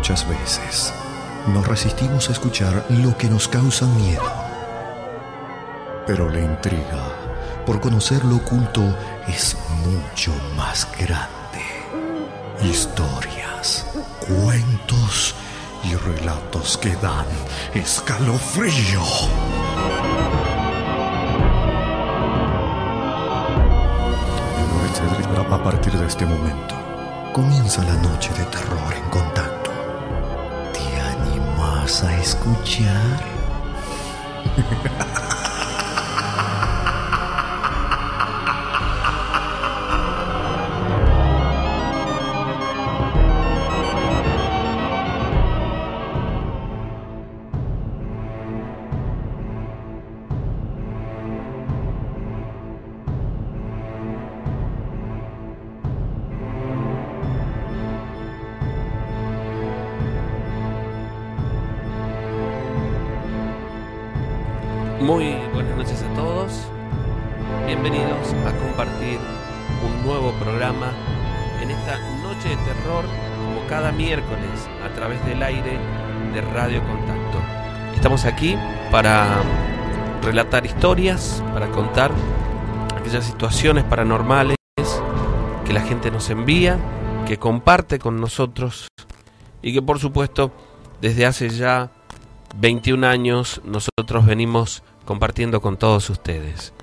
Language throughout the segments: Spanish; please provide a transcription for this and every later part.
Muchas veces nos resistimos a escuchar lo que nos causa miedo. Pero la intriga por conocer lo oculto es mucho más grande. Historias, cuentos y relatos que dan escalofrío. A partir de este momento comienza la noche de terror en contacto. ¿Te animas a escuchar? Muy buenas noches a todos, bienvenidos a compartir un nuevo programa en esta noche de terror, como cada miércoles a través del aire de Radio Contacto. Estamos aquí para relatar historias, para contar aquellas situaciones paranormales que la gente nos envía, que comparte con nosotros y que por supuesto desde hace ya 21 años nosotros venimos compartiendo con todos ustedes.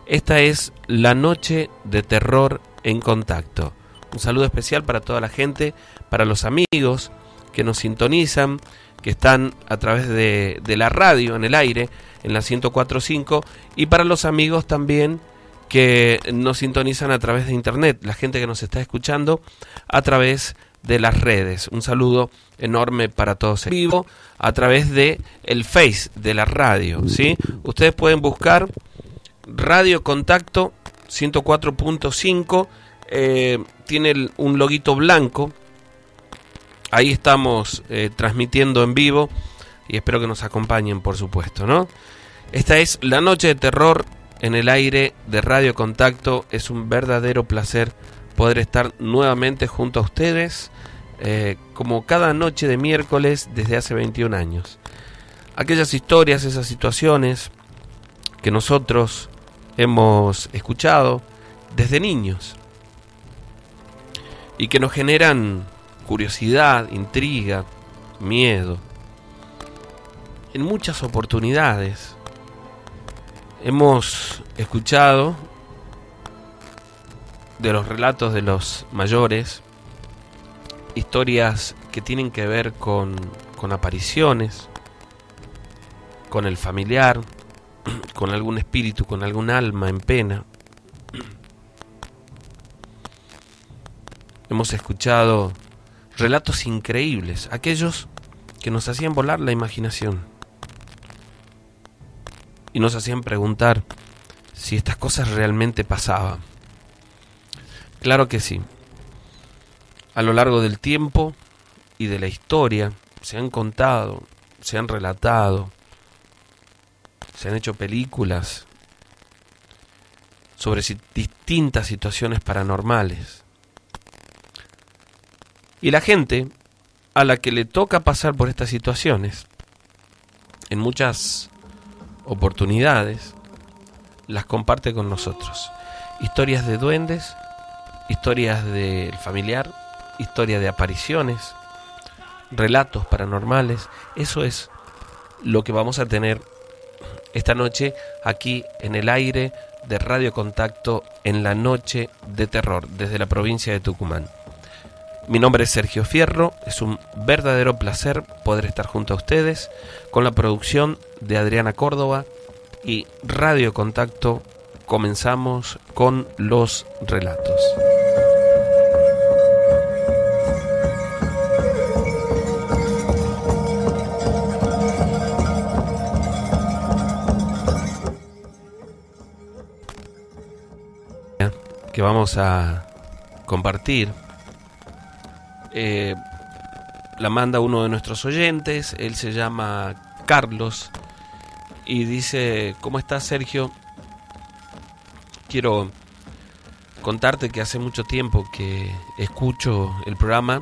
Esta es la noche de terror en contacto. Un saludo especial para toda la gente, para los amigos que nos sintonizan, que están a través de la radio en el aire, en la 104.5, y para los amigos también que nos sintonizan a través de internet, la gente que nos está escuchando a través de las redes. Un saludo enorme para todos en vivo a través de el Face de la radio, ¿sí? Ustedes pueden buscar Radio Contacto 104.5, tiene un loguito blanco. Ahí estamos transmitiendo en vivo y espero que nos acompañen, por supuesto, ¿no? Esta es la noche de terror en el aire de Radio Contacto. Es un verdadero placer poder estar nuevamente junto a ustedes, como cada noche de miércoles desde hace 21 años. Aquellas historias, esas situaciones que nosotros hemos escuchado desde niños y que nos generan curiosidad, intriga, miedo. En muchas oportunidades hemos escuchado de los relatos de los mayores, historias que tienen que ver con apariciones, con el familiar, con algún espíritu, con algún alma en pena. Hemos escuchado relatos increíbles, aquellos que nos hacían volar la imaginación y nos hacían preguntar si estas cosas realmente pasaban. Claro que sí. A lo largo del tiempo y de la historia se han contado, se han relatado, se han hecho películas sobre distintas situaciones paranormales. Y la gente a la que le toca pasar por estas situaciones, en muchas oportunidades, las comparte con nosotros. Historias de duendes, historias del familiar, historia de apariciones, relatos paranormales. Eso es lo que vamos a tener esta noche aquí en el aire de Radio Contacto en la noche de terror desde la provincia de Tucumán. Mi nombre es Sergio Fierro, es un verdadero placer poder estar junto a ustedes con la producción de Adriana Córdoba y Radio Contacto. Comenzamos con los relatos. Que vamos a compartir la manda uno de nuestros oyentes. Él se llama Carlos y dice: ¿cómo estás, Sergio? Quiero contarte que hace mucho tiempo que escucho el programa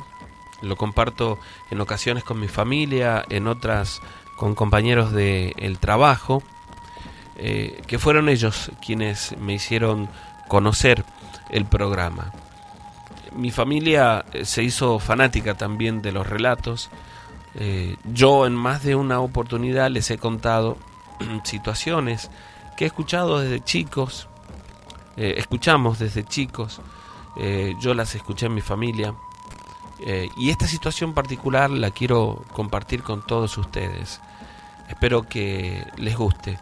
Lo comparto en ocasiones con mi familia, en otras con compañeros del trabajo, que fueron ellos quienes me hicieron conocer el programa. Mi familia se hizo fanática también de los relatos. Yo en más de una oportunidad les he contado situaciones que he escuchado desde chicos, escuchamos desde chicos, yo las escuché en mi familia, y esta situación particular la quiero compartir con todos ustedes. Espero que les guste.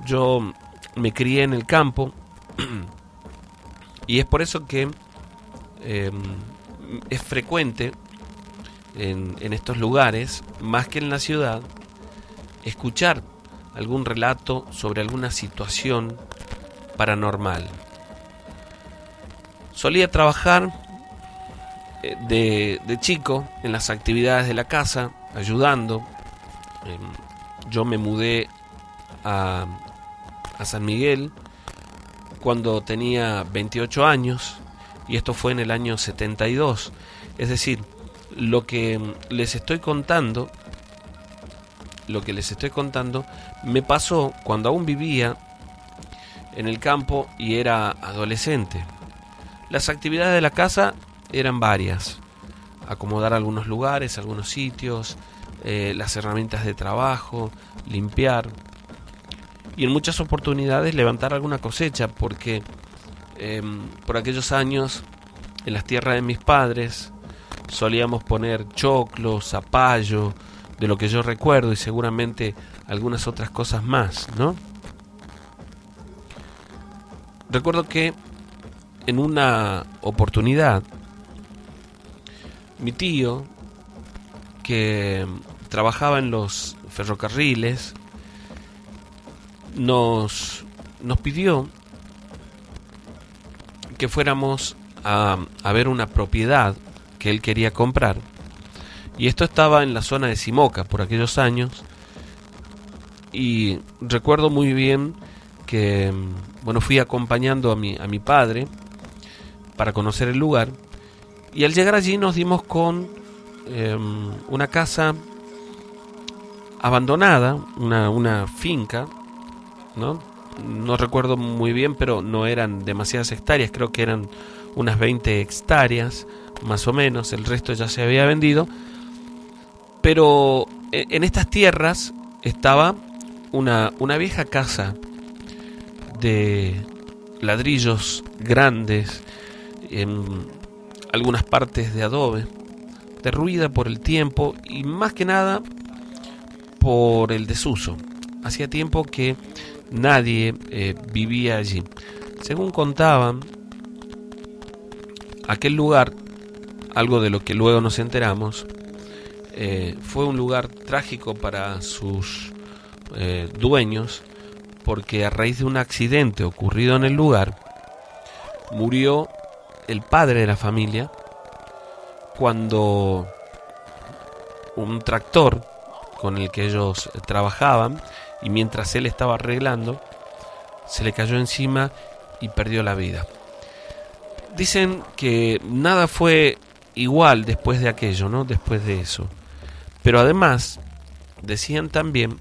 Yo me crié en el campo y es por eso que es frecuente en estos lugares, más que en la ciudad, escuchar algún relato sobre alguna situación paranormal. Solía trabajar de chico en las actividades de la casa, ayudando. Yo me mudé a San Miguel cuando tenía 28 años, y esto fue en el año 72. Es decir, lo que les estoy contando me pasó cuando aún vivía en el campo y era adolescente. Las actividades de la casa eran varias: acomodar algunos lugares, algunos sitios, las herramientas de trabajo, limpiar, y en muchas oportunidades levantar alguna cosecha, porque por aquellos años en las tierras de mis padres solíamos poner choclo, zapallo, de lo que yo recuerdo, y seguramente algunas otras cosas más, ¿no? Recuerdo que en una oportunidad mi tío, que trabajaba en los ferrocarriles, nos pidió que fuéramos a ver una propiedad que él quería comprar, y esto estaba en la zona de Simoca por aquellos años. Y recuerdo muy bien que fui acompañando a mi padre para conocer el lugar, y al llegar allí nos dimos con una casa abandonada, una finca, no recuerdo muy bien, pero no eran demasiadas hectáreas, creo que eran unas 20 hectáreas más o menos, el resto ya se había vendido. Pero en estas tierras estaba una vieja casa de ladrillos grandes, en algunas partes de adobe, derruida por el tiempo y más que nada por el desuso. Hacía tiempo que nadie vivía allí. Según contaban, aquel lugar, algo de lo que luego nos enteramos, fue un lugar trágico para sus dueños, porque a raíz de un accidente ocurrido en el lugar, murió el padre de la familia cuando un tractor con el que ellos trabajaban, y mientras él estaba arreglando, se le cayó encima y perdió la vida. Dicen que nada fue igual después de aquello, ¿no? Después de eso. Pero además, decían también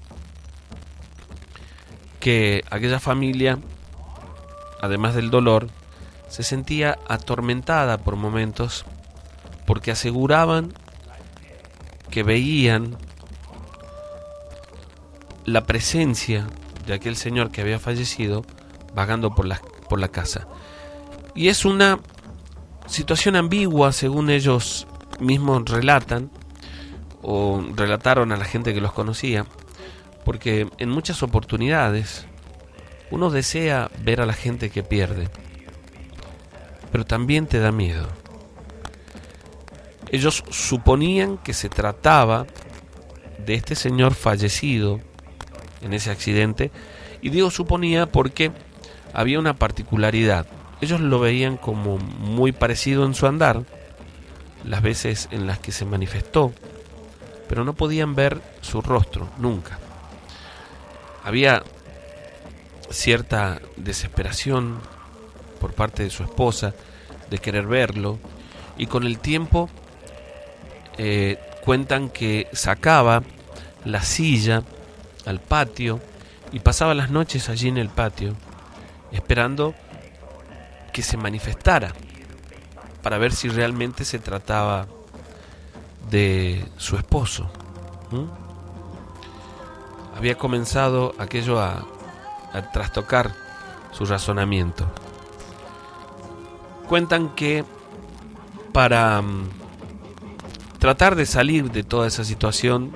que aquella familia, además del dolor, se sentía atormentada por momentos, porque aseguraban que veían la presencia de aquel señor que había fallecido vagando por la casa. Y es una situación ambigua, según ellos mismos relatan, o relataron a la gente que los conocía, porque en muchas oportunidades uno desea ver a la gente que pierde, pero también te da miedo. Ellos suponían que se trataba de este señor fallecido en ese accidente, y digo suponía porque había una particularidad. Ellos lo veían como muy parecido en su andar, las veces en las que se manifestó, pero no podían ver su rostro nunca. Había cierta desesperación por parte de su esposa de querer verlo, y con el tiempo cuentan que sacaba la silla al patio y pasaba las noches allí en el patio esperando que se manifestara para ver si realmente se trataba de su esposo. Había comenzado aquello a trastocar su razonamiento. Cuentan que para tratar de salir de toda esa situación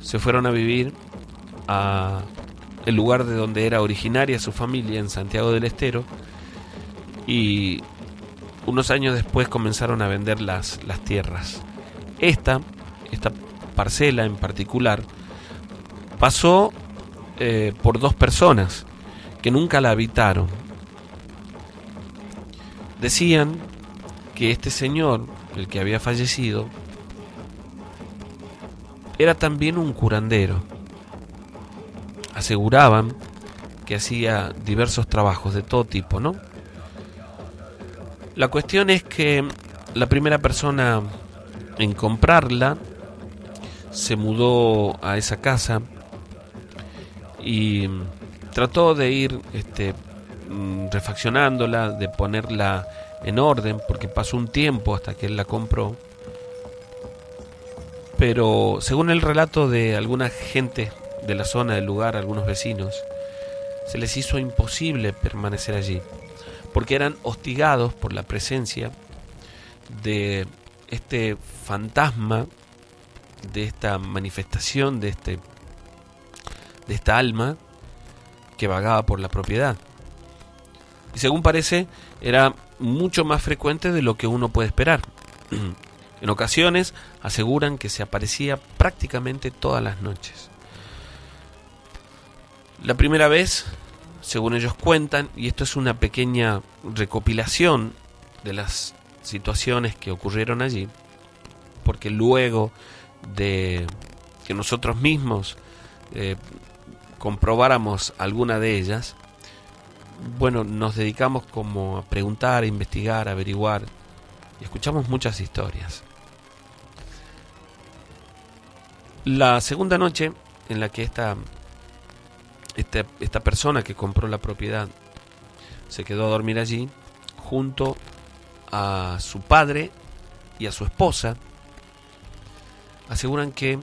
se fueron a vivir a el lugar de donde era originaria su familia, en Santiago del Estero, y unos años después comenzaron a vender las tierras. Esta parcela en particular pasó por dos personas que nunca la habitaron. Decían que este señor, el que había fallecido, era también un curandero. Aseguraban que hacía diversos trabajos de todo tipo, ¿no? La cuestión es que la primera persona en comprarla se mudó a esa casa y trató de ir refaccionándola, de ponerla en orden, porque pasó un tiempo hasta que él la compró. Pero según el relato de alguna gente de la zona del lugar, algunos vecinos, se les hizo imposible permanecer allí, porque eran hostigados por la presencia de este fantasma, de esta manifestación, de esta alma que vagaba por la propiedad. Y según parece, era mucho más frecuente de lo que uno puede esperar. En ocasiones aseguran que se aparecía prácticamente todas las noches. La primera vez, según ellos cuentan, y esto es una pequeña recopilación de las situaciones que ocurrieron allí, porque luego de que nosotros mismos comprobáramos alguna de ellas, bueno, nos dedicamos como a preguntar, a investigar, a averiguar, y escuchamos muchas historias. La segunda noche en la que esta persona que compró la propiedad se quedó a dormir allí junto a su padre y a su esposa, aseguran que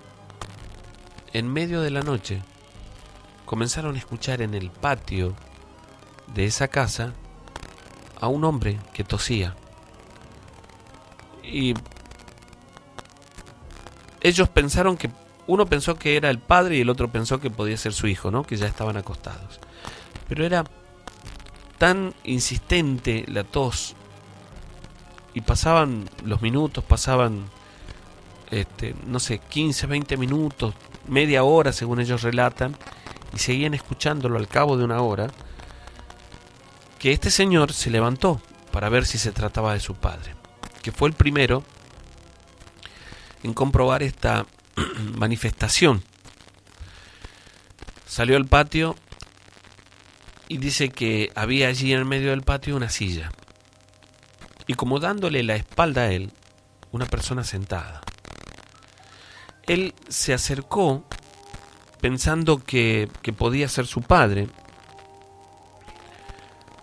en medio de la noche comenzaron a escuchar en el patio de esa casa a un hombre que tosía. Y ellos pensaron que uno pensó que era el padre y el otro pensó que podía ser su hijo, ¿no? Que ya estaban acostados. Pero era tan insistente la tos, y pasaban los minutos, pasaban 15, 20 minutos, media hora según ellos relatan, y seguían escuchándolo. Al cabo de una hora, que este señor se levantó para ver si se trataba de su padre, que fue el primero en comprobar esta manifestación. Salió al patio y dice que había allí en medio del patio una silla, y como dándole la espalda a él, una persona sentada. Él se acercó pensando que podía ser su padre.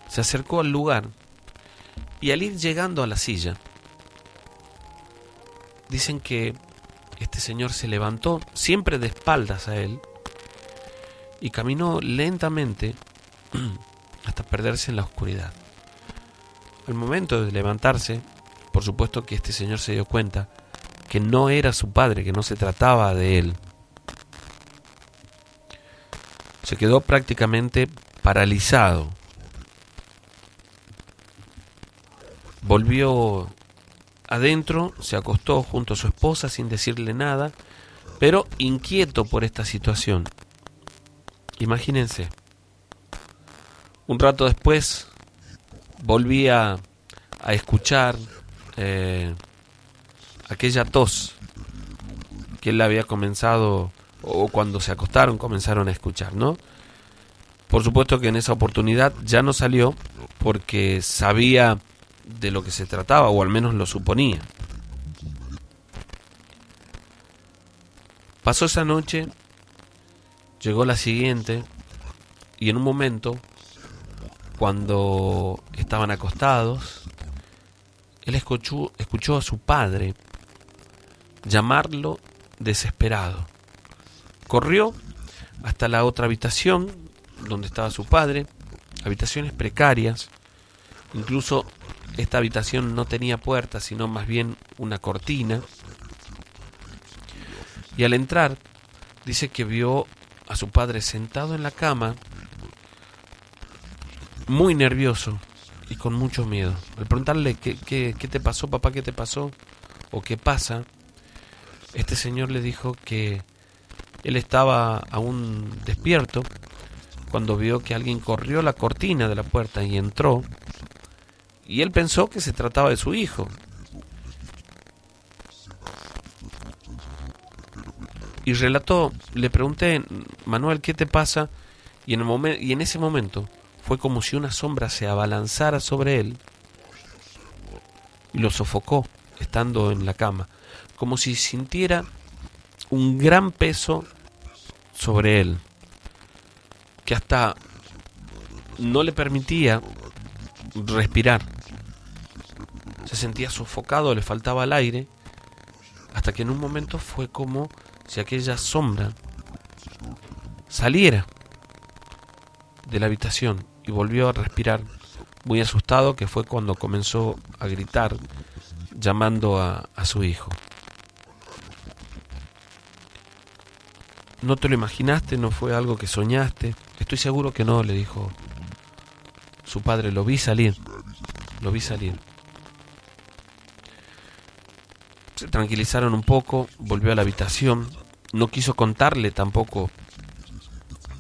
Se acercó al lugar, y al ir llegando a la silla, dicen que este señor se levantó, siempre de espaldas a él, y caminó lentamente hasta perderse en la oscuridad. Al momento de levantarse, por supuesto que este señor se dio cuenta que no era su padre, que no se trataba de él. Se quedó prácticamente paralizado. Volvió adentro, se acostó junto a su esposa sin decirle nada, pero inquieto por esta situación. Imagínense. Un rato después volvía a escuchar aquella tos que él había comenzado, o cuando se acostaron comenzaron a escuchar, ¿no? Por supuesto que en esa oportunidad ya no salió, porque sabía de lo que se trataba, o al menos lo suponía. Pasó esa noche, llegó la siguiente, y en un momento, cuando estaban acostados, él escuchó a su padre llamarlo desesperado. Corrió hasta la otra habitación donde estaba su padre, habitaciones precarias, incluso esta habitación no tenía puerta, sino más bien una cortina, y al entrar dice que vio a su padre sentado en la cama, muy nervioso y con mucho miedo. Al preguntarle ¿qué te pasó, papá? ¿Qué te pasó? ¿O qué pasa? Este señor le dijo que él estaba aún despierto cuando vio que alguien corrió la cortina de la puerta y entró, y él pensó que se trataba de su hijo. Y relató, le pregunté, Manuel, ¿qué te pasa? Y en ese momento fue como si una sombra se abalanzara sobre él y lo sofocó estando en la cama, como si sintiera un gran peso sobre él, que hasta no le permitía respirar. Se sentía sofocado, le faltaba el aire, hasta que en un momento fue como si aquella sombra saliera de la habitación y volvió a respirar, muy asustado, que fue cuando comenzó a gritar llamando a su hijo. ¿No te lo imaginaste? ¿No fue algo que soñaste? Estoy seguro que no, le dijo su padre. Lo vi salir. Se tranquilizaron un poco, volvió a la habitación. No quiso contarle tampoco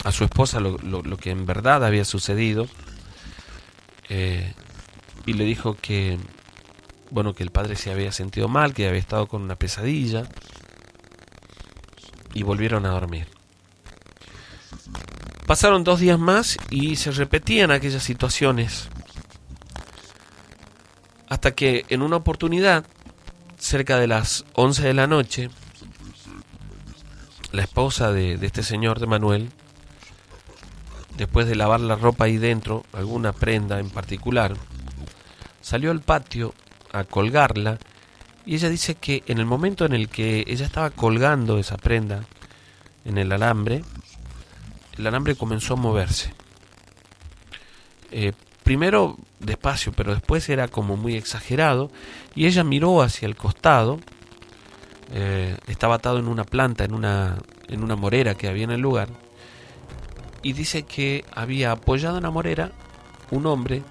a su esposa lo que en verdad había sucedido. Y le dijo que el padre se había sentido mal, que había estado con una pesadilla. Y volvieron a dormir. Pasaron 2 días más y se repetían aquellas situaciones, hasta que en una oportunidad, cerca de las 11 de la noche, la esposa de este señor, de Manuel, después de lavar la ropa ahí dentro, alguna prenda en particular, salió al patio a colgarla. Y ella dice que en el momento en el que ella estaba colgando esa prenda en el alambre comenzó a moverse. Primero despacio, pero después era como muy exagerado. Y ella miró hacia el costado. Estaba atado en una planta, en una morera que había en el lugar. Y dice que había apoyado en la morera un hombre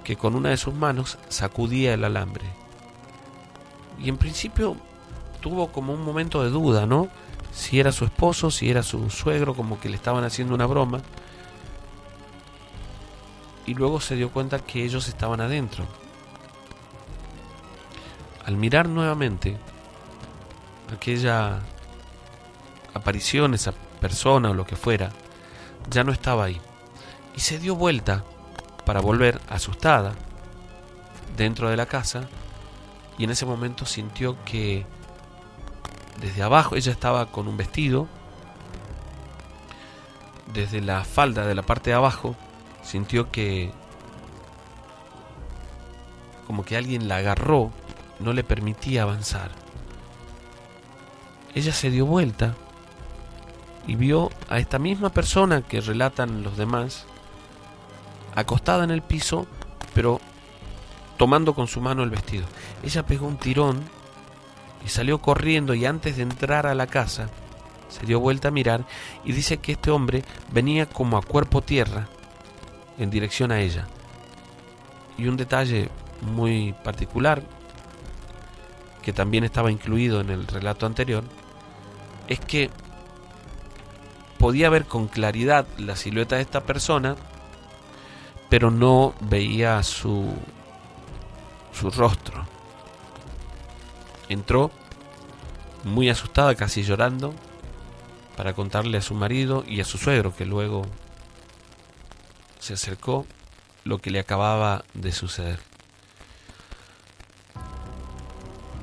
que con una de sus manos sacudía el alambre. Y en principio tuvo como un momento de duda, ¿no? Si era su esposo, si era su suegro, como que le estaban haciendo una broma. Y luego se dio cuenta que ellos estaban adentro. Al mirar nuevamente aquella aparición, esa persona o lo que fuera, ya no estaba ahí. Y se dio vuelta para volver, asustada, dentro de la casa. Y en ese momento sintió que desde abajo, ella estaba con un vestido, desde la falda de la parte de abajo, sintió que como que alguien la agarró, no le permitía avanzar. Ella se dio vuelta y vio a esta misma persona que relatan los demás, acostada en el piso, pero tomando con su mano el vestido. Ella pegó un tirón y salió corriendo, y antes de entrar a la casa se dio vuelta a mirar y dice que este hombre venía como a cuerpo tierra en dirección a ella. Y un detalle muy particular, que también estaba incluido en el relato anterior, es que podía ver con claridad la silueta de esta persona, pero no veía su rostro. Entró muy asustada, casi llorando, para contarle a su marido y a su suegro, que luego se acercó, lo que le acababa de suceder.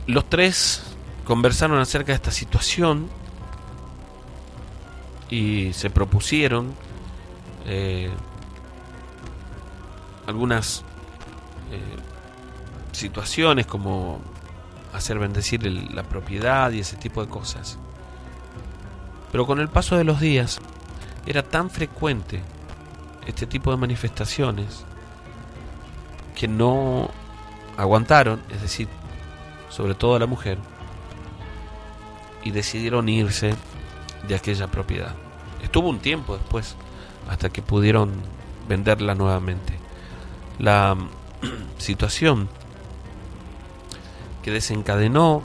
Los tres conversaron acerca de esta situación y se propusieron algunas situaciones como hacer bendecir la propiedad y ese tipo de cosas. Pero con el paso de los días era tan frecuente este tipo de manifestaciones que no aguantaron, es decir, sobre todo la mujer, y decidieron irse de aquella propiedad. Estuvo un tiempo después hasta que pudieron venderla nuevamente. La situación que desencadenó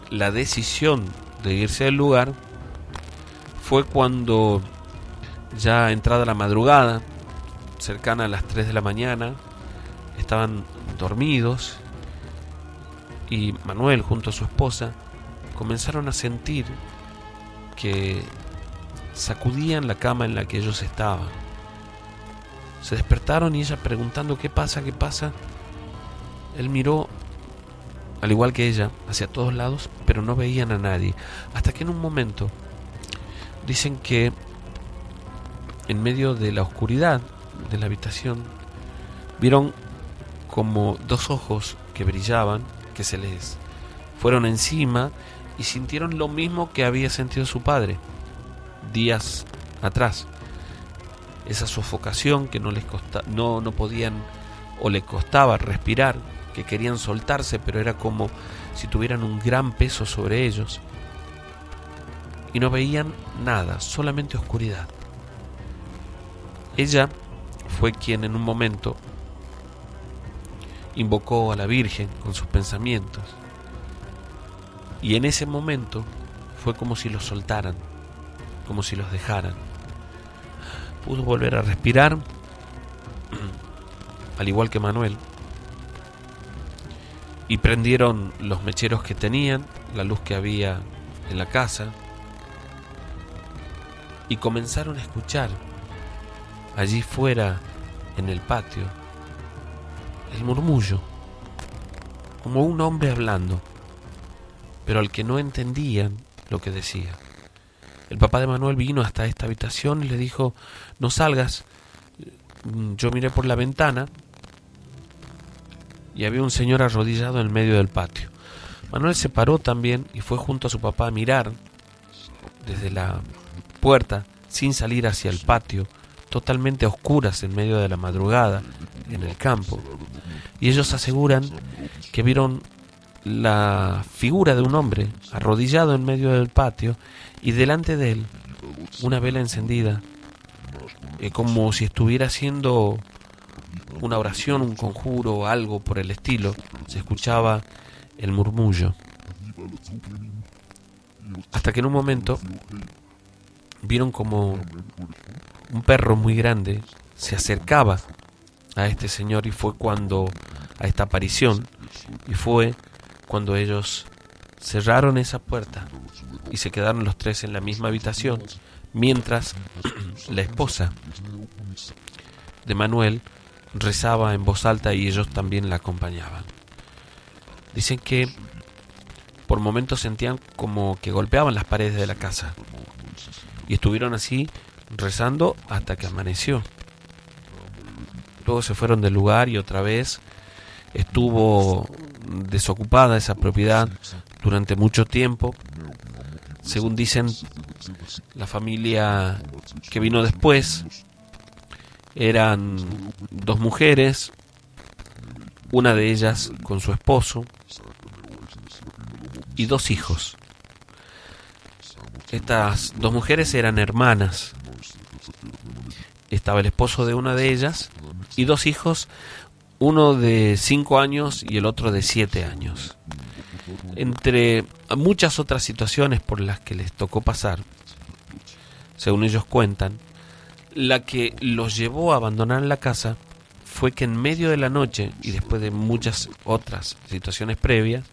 la decisión de irse del lugar fue cuando, ya entrada la madrugada, cercana a las 3 de la mañana, estaban dormidos y Manuel junto a su esposa comenzaron a sentir que sacudían la cama en la que ellos estaban. Se despertaron y ella preguntando ¿qué pasa? ¿Qué pasa? Él miró, al igual que ella, hacia todos lados, pero no veían a nadie. Hasta que en un momento dicen que en medio de la oscuridad de la habitación vieron como dos ojos que brillaban, que se les fueron encima y sintieron lo mismo que había sentido su padre días atrás. Esa sofocación que no podían o le costaba respirar, que querían soltarse, pero era como si tuvieran un gran peso sobre ellos y no veían nada, solamente oscuridad. Ella fue quien en un momento invocó a la Virgen con sus pensamientos y en ese momento fue como si los soltaran, como si los dejaran. Pudo volver a respirar, al igual que Manuel, y prendieron los mecheros que tenían, la luz que había en la casa, y comenzaron a escuchar allí fuera en el patio el murmullo, como un hombre hablando, pero al que no entendían lo que decía. El papá de Manuel vino hasta esta habitación y le dijo: no salgas. Yo miré por la ventana y había un señor arrodillado en medio del patio. Manuel se paró también y fue junto a su papá a mirar desde la puerta, sin salir hacia el patio, totalmente a oscuras en medio de la madrugada, en el campo. Y ellos aseguran que vieron la figura de un hombre arrodillado en medio del patio y delante de él una vela encendida, como si estuviera haciendo una oración, un conjuro o algo por el estilo. Se escuchaba el murmullo, hasta que en un momento vieron como un perro muy grande se acercaba a este señor, y fue cuando, a esta aparición, y fue cuando ellos cerraron esa puerta y se quedaron los tres en la misma habitación, mientras la esposa de Manuel rezaba en voz alta y ellos también la acompañaban. Dicen que por momentos sentían como que golpeaban las paredes de la casa y estuvieron así rezando hasta que amaneció. Luego se fueron del lugar y otra vez estuvo desocupada esa propiedad durante mucho tiempo. Según dicen, la familia que vino después eran dos mujeres, una de ellas con su esposo y dos hijos. Estas dos mujeres eran hermanas. Estaba el esposo de una de ellas y dos hijos, uno de 5 años y el otro de 7 años. Entre muchas otras situaciones por las que les tocó pasar, según ellos cuentan, la que los llevó a abandonar la casa fue que en medio de la noche, y después de muchas otras situaciones previas,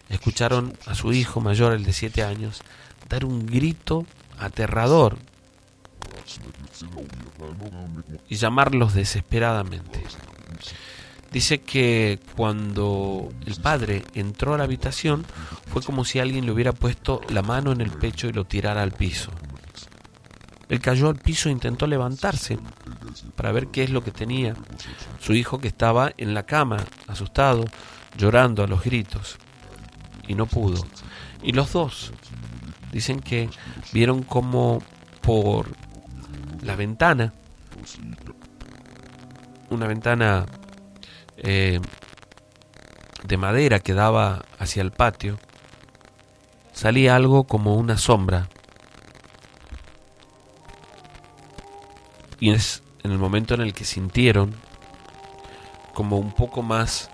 escucharon a su hijo mayor, el de 7 años, dar un grito aterrador y llamarlos desesperadamente. Dice que cuando el padre entró a la habitación fue como si alguien le hubiera puesto la mano en el pecho y lo tirara al piso. Él cayó al piso e intentó levantarse para ver qué es lo que tenía su hijo, que estaba en la cama, asustado, llorando a los gritos, y no pudo. Y los dos dicen que vieron como por la ventana, una ventana de madera que daba hacia el patio, salía algo como una sombra. Y es en el momento en el que sintieron como un poco más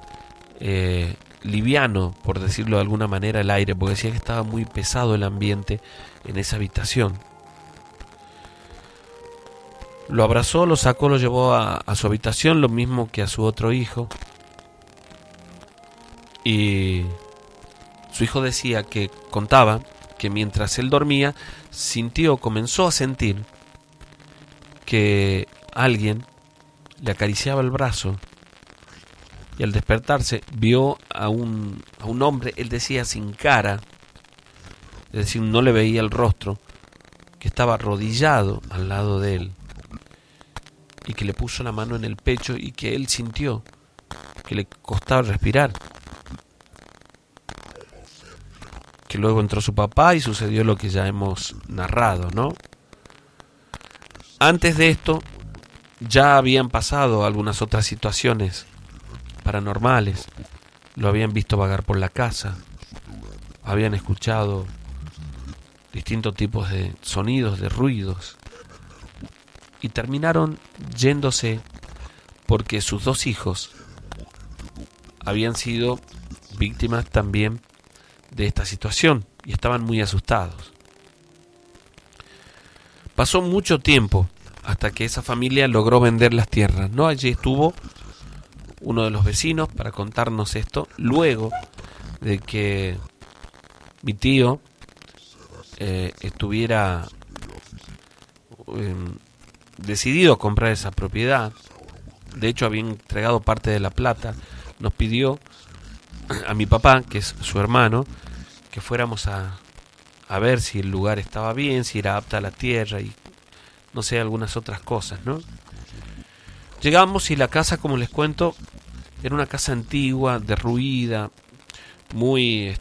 liviano, por decirlo de alguna manera, el aire, porque decía que estaba muy pesado el ambiente en esa habitación. Lo abrazó, lo sacó, lo llevó a su habitación, lo mismo que a su otro hijo. Y su hijo decía que contaba que mientras él dormía, comenzó a sentir que alguien le acariciaba el brazo, y al despertarse vio a un hombre, él decía sin cara, es decir, no le veía el rostro, que estaba arrodillado al lado de él y que le puso la mano en el pecho y que él sintió que le costaba respirar. Que luego entró su papá y sucedió lo que ya hemos narrado, ¿no? Antes de esto ya habían pasado algunas otras situaciones paranormales. Lo habían visto vagar por la casa, habían escuchado distintos tipos de sonidos, de ruidos, y terminaron yéndose porque sus dos hijos habían sido víctimas también de esta situación y estaban muy asustados. Pasó mucho tiempo hasta que esa familia logró vender las tierras, ¿no? Allí estuvo uno de los vecinos para contarnos esto, luego de que mi tío estuviera decidido a comprar esa propiedad. De hecho, había entregado parte de la plata. Nos pidió a mi papá, que es su hermano, que fuéramos a ver si el lugar estaba bien, si era apta a la tierra y no sé, algunas otras cosas, ¿no? Llegamos y la casa, como les cuento, era una casa antigua, derruida, muy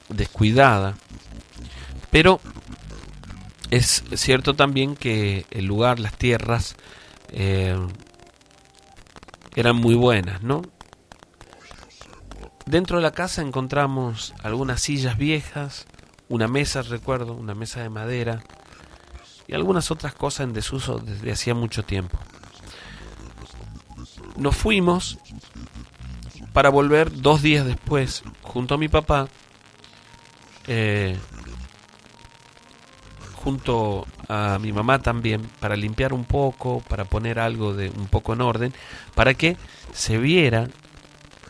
descuidada, pero es cierto también que el lugar, las tierras, eran muy buenas, ¿no? Dentro de la casa encontramos algunas sillas viejas, una mesa, recuerdo, una mesa de madera y algunas otras cosas en desuso desde hacía mucho tiempo. Nos fuimos para volver 2 días después, junto a mi papá, junto a mi mamá también, para limpiar un poco, para poner algo de un poco en orden, para que se viera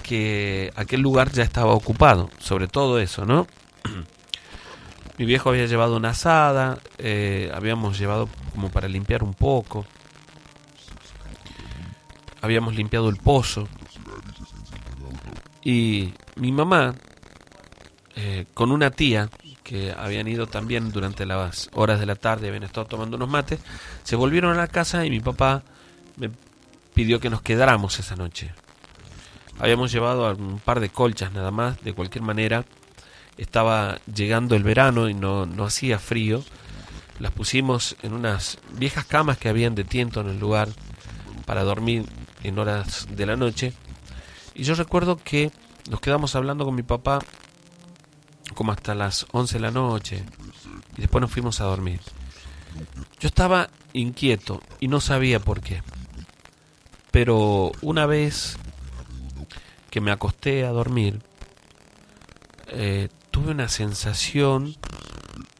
que aquel lugar ya estaba ocupado, sobre todo eso, ¿no? Mi viejo había llevado una azada, habíamos llevado como para limpiar un poco, habíamos limpiado el pozo, y mi mamá, con una tía, que habían ido también durante las horas de la tarde, habían estado tomando unos mates, se volvieron a la casa y mi papá me pidió que nos quedáramos esa noche. Habíamos llevado un par de colchas nada más, de cualquier manera estaba llegando el verano y no hacía frío. Las pusimos en unas viejas camas que habían de tiento en el lugar para dormir en horas de la noche. Y yo recuerdo que nos quedamos hablando con mi papá como hasta las 11 de la noche y después nos fuimos a dormir. Yo estaba inquieto y no sabía por qué, pero una vez que me acosté a dormir, tuve una sensación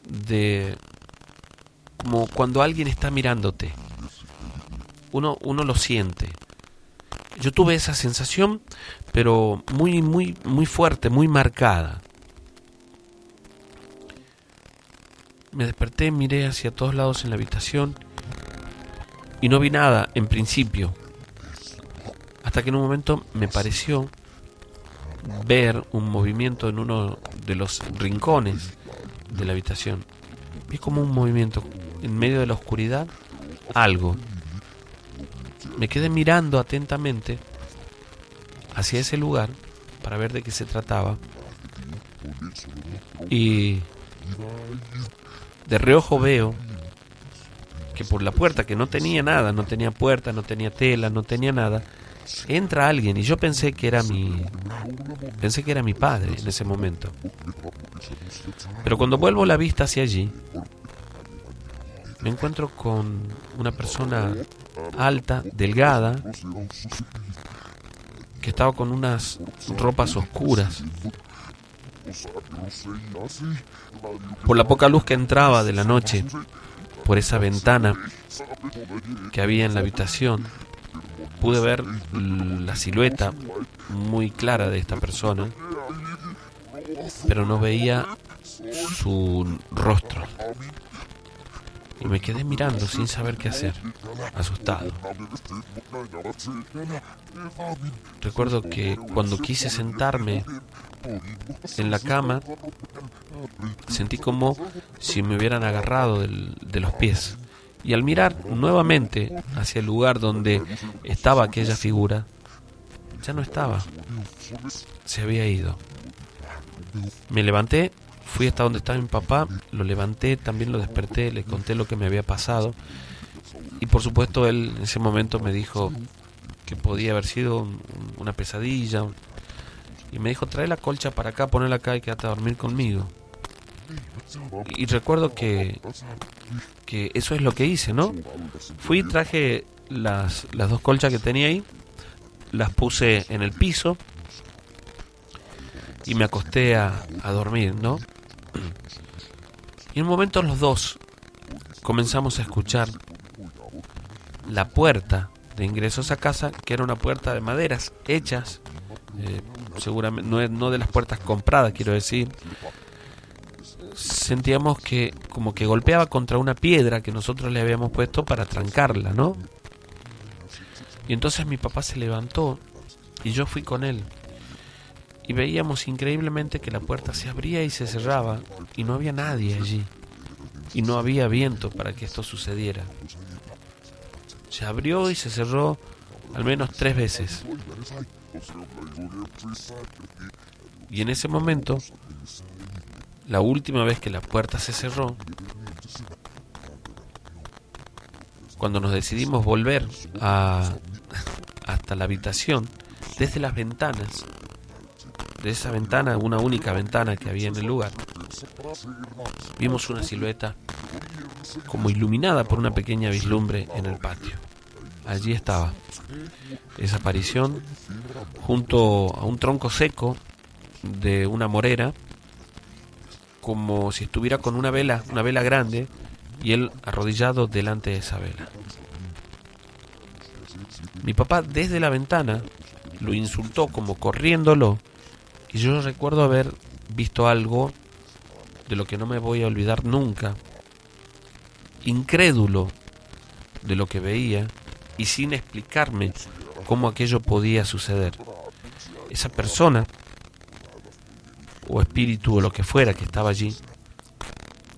de como cuando alguien está mirándote. Uno lo siente. Yo tuve esa sensación, pero muy, muy, muy fuerte, muy marcada. Me desperté, miré hacia todos lados en la habitación y no vi nada en principio. Hasta que en un momento me pareció ver un movimiento en uno de los rincones de la habitación. Vi como un movimiento en medio de la oscuridad, algo. Me quedé mirando atentamente hacia ese lugar para ver de qué se trataba. Y de reojo veo que por la puerta, que no tenía nada, no tenía puerta, no tenía tela, no tenía nada, entra alguien y yo pensé que era mi padre en ese momento. Pero cuando vuelvo la vista hacia allí, me encuentro con una persona alta, delgada, que estaba con unas ropas oscuras. Por la poca luz que entraba de la noche, por esa ventana que había en la habitación, pude ver la silueta muy clara de esta persona, pero no veía su rostro. Y me quedé mirando sin saber qué hacer, asustado. Recuerdo que cuando quise sentarme en la cama, sentí como si me hubieran agarrado de los pies. Y al mirar nuevamente hacia el lugar donde estaba aquella figura, ya no estaba. Se había ido. Me levanté, fui hasta donde estaba mi papá, lo levanté, también lo desperté, le conté lo que me había pasado. Y por supuesto él en ese momento me dijo que podía haber sido una pesadilla. Y me dijo, trae la colcha para acá, ponela acá y quédate a dormir conmigo. Y recuerdo que eso es lo que hice, ¿no? Fui, traje las dos colchas que tenía ahí, las puse en el piso y me acosté a dormir, ¿no? Y en un momento los dos comenzamos a escuchar la puerta de ingreso a esa casa, que era una puerta de maderas hechas, seguramente no de las puertas compradas, quiero decir. Sentíamos que como que golpeaba contra una piedra que nosotros le habíamos puesto para trancarla, ¿no? Y entonces mi papá se levantó y yo fui con él. Y veíamos increíblemente que la puerta se abría y se cerraba y no había nadie allí. Y no había viento para que esto sucediera. Se abrió y se cerró al menos 3 veces. Y en ese momento, la última vez que la puerta se cerró, cuando nos decidimos volver hasta la habitación, desde las ventanas, de esa ventana, una única ventana que había en el lugar, vimos una silueta como iluminada por una pequeña vislumbre en el patio. Allí estaba esa aparición junto a un tronco seco de una morera, como si estuviera con una vela grande, y él arrodillado delante de esa vela. Mi papá desde la ventana lo insultó como corriéndolo, y yo recuerdo haber visto algo de lo que no me voy a olvidar nunca, incrédulo de lo que veía y sin explicarme cómo aquello podía suceder. Esa persona o espíritu o lo que fuera que estaba allí,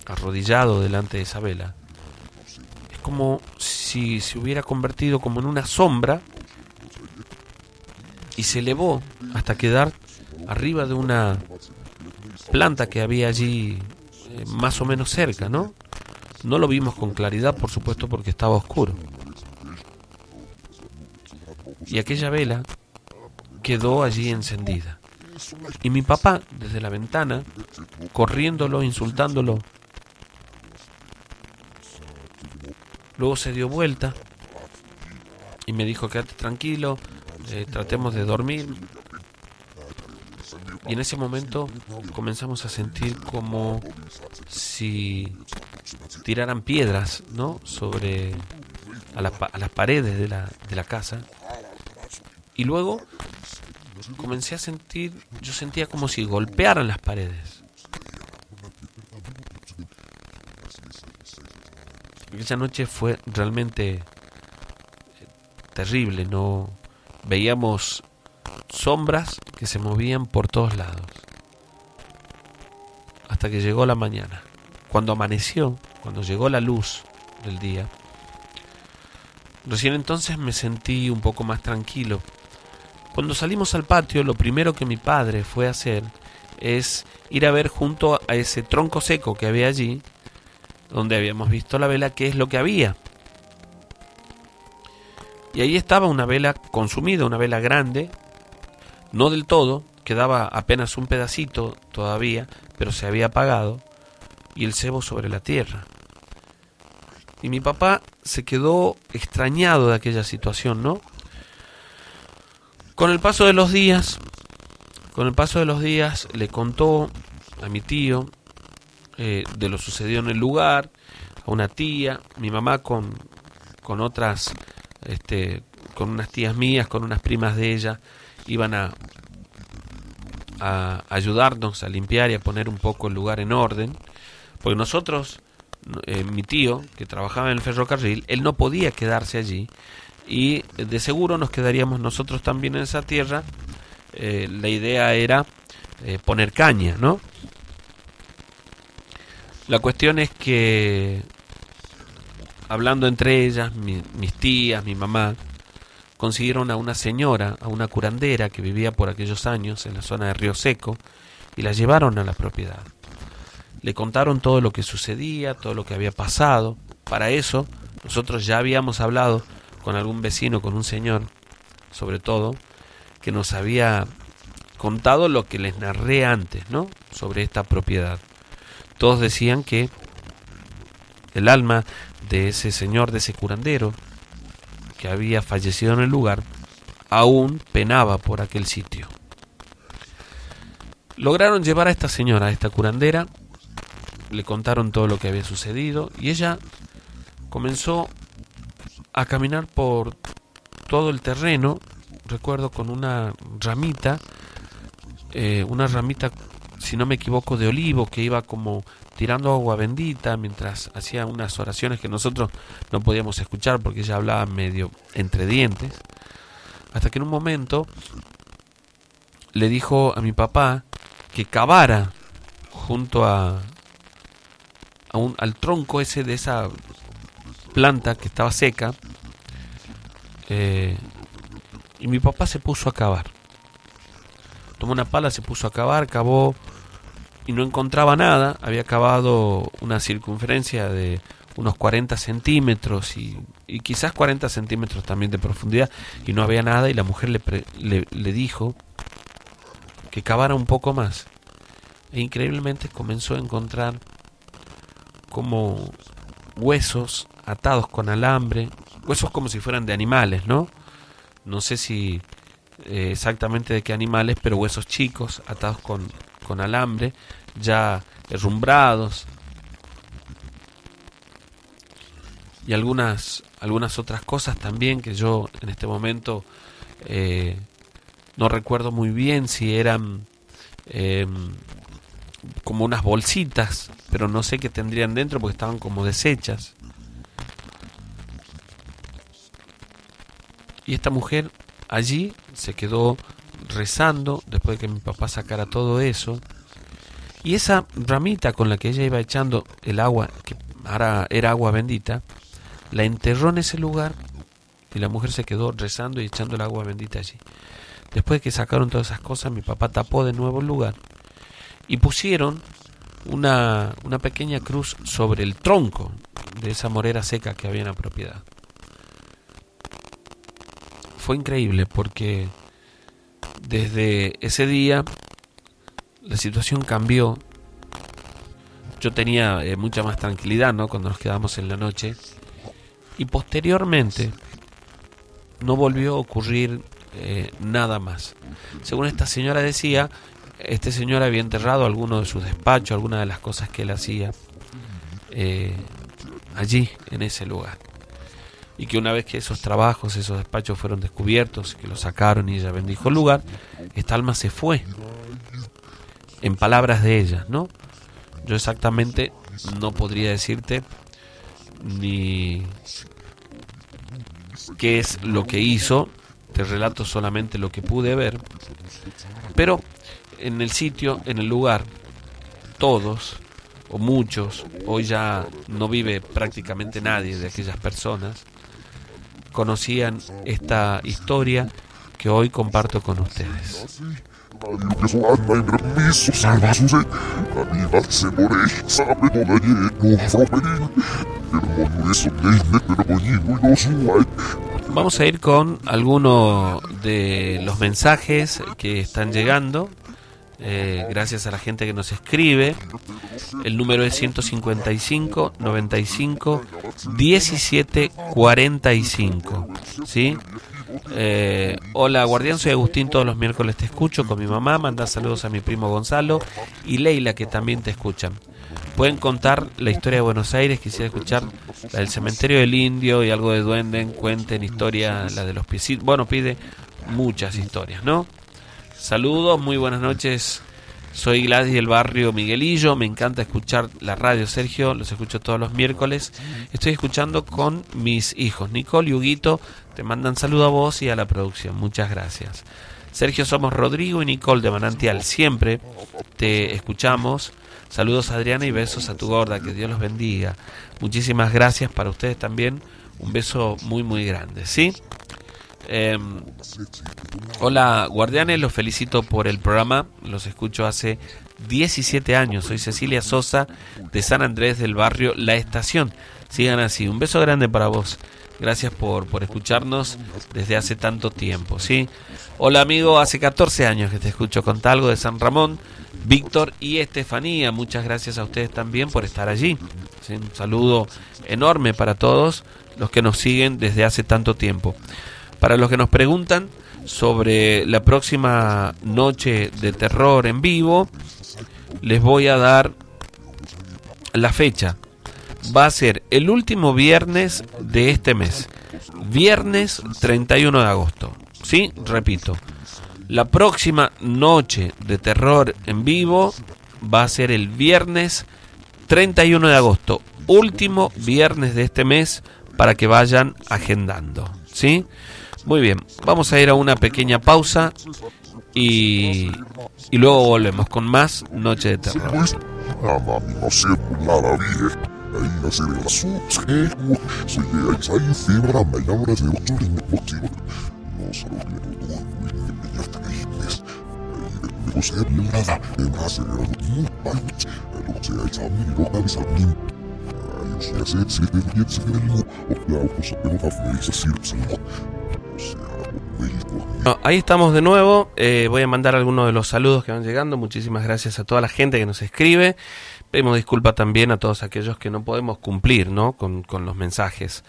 arrodillado delante de esa vela, es como si se hubiera convertido como en una sombra y se elevó hasta quedar arriba de una planta que había allí más o menos cerca, ¿no? No lo vimos con claridad, por supuesto, porque estaba oscuro. Y aquella vela quedó allí encendida. Y mi papá, desde la ventana, corriéndolo, insultándolo, luego se dio vuelta y me dijo, quédate tranquilo, tratemos de dormir. Y en ese momento comenzamos a sentir como si tiraran piedras, ¿no?, sobre a las paredes de la casa. Y luego comencé a sentir, yo sentía como si golpearan las paredes. Aquella noche fue realmente terrible, no veíamos sombras que se movían por todos lados. Hasta que llegó la mañana. Cuando amaneció, cuando llegó la luz del día, recién entonces me sentí un poco más tranquilo. Cuando salimos al patio, lo primero que mi padre fue a hacer es ir a ver junto a ese tronco seco que había allí, donde habíamos visto la vela, qué es lo que había. Y ahí estaba una vela consumida, una vela grande, no del todo, quedaba apenas un pedacito todavía, pero se había apagado, y el cebo sobre la tierra. Y mi papá se quedó extrañado de aquella situación, ¿no? Con el paso de los días le contó a mi tío de lo sucedido en el lugar, a una tía, mi mamá con otras, con unas tías mías, con unas primas de ella, iban a ayudarnos a limpiar y a poner un poco el lugar en orden, porque nosotros, mi tío, que trabajaba en el ferrocarril, él no podía quedarse allí, y de seguro nos quedaríamos nosotros también en esa tierra. La idea era poner caña, ¿no? La cuestión es que, hablando entre ellas, mis tías, mi mamá, consiguieron a una señora, a una curandera que vivía por aquellos años en la zona de Río Seco, y la llevaron a la propiedad. Le contaron todo lo que sucedía, todo lo que había pasado. Para eso, nosotros ya habíamos hablado con algún vecino, con un señor, sobre todo, que nos había contado lo que les narré antes, ¿no?, sobre esta propiedad. Todos decían que el alma de ese señor, de ese curandero, que había fallecido en el lugar, aún penaba por aquel sitio. Lograron llevar a esta señora, a esta curandera, le contaron todo lo que había sucedido, y ella comenzó a caminar por todo el terreno, recuerdo, con una ramita, si no me equivoco, de olivo, que iba como tirando agua bendita mientras hacía unas oraciones que nosotros no podíamos escuchar porque ella hablaba medio entre dientes, hasta que en un momento le dijo a mi papá que cavara junto al tronco ese de esa planta que estaba seca, y mi papá se puso a cavar. Tomó una pala, se puso a cavar, cavó y no encontraba nada. Había cavado una circunferencia de unos 40 centímetros y quizás 40 centímetros también de profundidad, y no había nada, y la mujer le dijo que cavara un poco más, e increíblemente comenzó a encontrar como huesos atados con alambre, huesos como si fueran de animales, ¿no? No sé si exactamente de qué animales, pero huesos chicos atados con alambre, ya herrumbrados, y algunas otras cosas también que yo en este momento no recuerdo muy bien si eran como unas bolsitas, pero no sé qué tendrían dentro porque estaban como deshechas. Y esta mujer allí se quedó rezando después de que mi papá sacara todo eso, y esa ramita con la que ella iba echando el agua, que ahora era agua bendita, la enterró en ese lugar, y la mujer se quedó rezando y echando el agua bendita allí. Después de que sacaron todas esas cosas, mi papá tapó de nuevo el lugar y pusieron una pequeña cruz sobre el tronco de esa morera seca que había en la propiedad. Fue increíble porque desde ese día la situación cambió. Yo tenía mucha más tranquilidad, ¿no?, cuando nos quedamos en la noche, y posteriormente no volvió a ocurrir nada más. Según esta señora decía, este señor había enterrado alguno de sus despachos, algunas de las cosas que él hacía allí, en ese lugar, y que una vez que esos trabajos, esos despachos fueron descubiertos, que lo sacaron y ella bendijo el lugar, esta alma se fue, en palabras de ella, ¿no? Yo exactamente no podría decirte ni qué es lo que hizo, te relato solamente lo que pude ver, pero en el sitio, en el lugar, todos o muchos, hoy ya no vive prácticamente nadie de aquellas personas, conocían esta historia que hoy comparto con ustedes. Vamos a ir con algunos de los mensajes que están llegando. Gracias a la gente que nos escribe. El número es 155 95 17 45. ¿Sí? Hola Guardián, soy Agustín, todos los miércoles te escucho con mi mamá. Manda saludos a mi primo Gonzalo y Leila, que también te escuchan. Pueden contar la historia de Buenos Aires. Quisiera escuchar la del cementerio del Indio y algo de duende. Cuenten historia, la de los piecitos. Bueno, pide muchas historias, ¿no? Saludos, muy buenas noches. Soy Gladys del barrio Miguelillo. Me encanta escuchar la radio, Sergio. Los escucho todos los miércoles. Estoy escuchando con mis hijos. Nicole y Huguito te mandan saludo a vos y a la producción. Muchas gracias. Sergio, somos Rodrigo y Nicole de Manantial. Siempre te escuchamos. Saludos a Adriana y besos a tu gorda. Que Dios los bendiga. Muchísimas gracias para ustedes también. Un beso muy, muy grande. ¿Sí? Hola Guardianes, los felicito por el programa, los escucho hace 17 años, soy Cecilia Sosa de San Andrés del barrio La Estación, sigan así, un beso grande para vos, gracias por escucharnos desde hace tanto tiempo, ¿sí? Hola amigo, hace 14 años que te escucho, con Talgo de San Ramón, Víctor y Estefanía, muchas gracias a ustedes también por estar allí, ¿sí? Un saludo enorme para todos los que nos siguen desde hace tanto tiempo. Para los que nos preguntan sobre la próxima noche de terror en vivo, les voy a dar la fecha. Va a ser el último viernes de este mes, viernes 31 de agosto. ¿Sí? Repito, la próxima noche de terror en vivo va a ser el viernes 31 de agosto, último viernes de este mes, para que vayan agendando. ¿Sí? Muy bien, vamos a ir a una pequeña pausa y luego volvemos con más Noche de Terror. Bueno, ahí estamos de nuevo. Voy a mandar algunos de los saludos que van llegando. Muchísimas gracias a toda la gente que nos escribe. Pedimos disculpas también a todos aquellos que no podemos cumplir, ¿no? con los mensajes.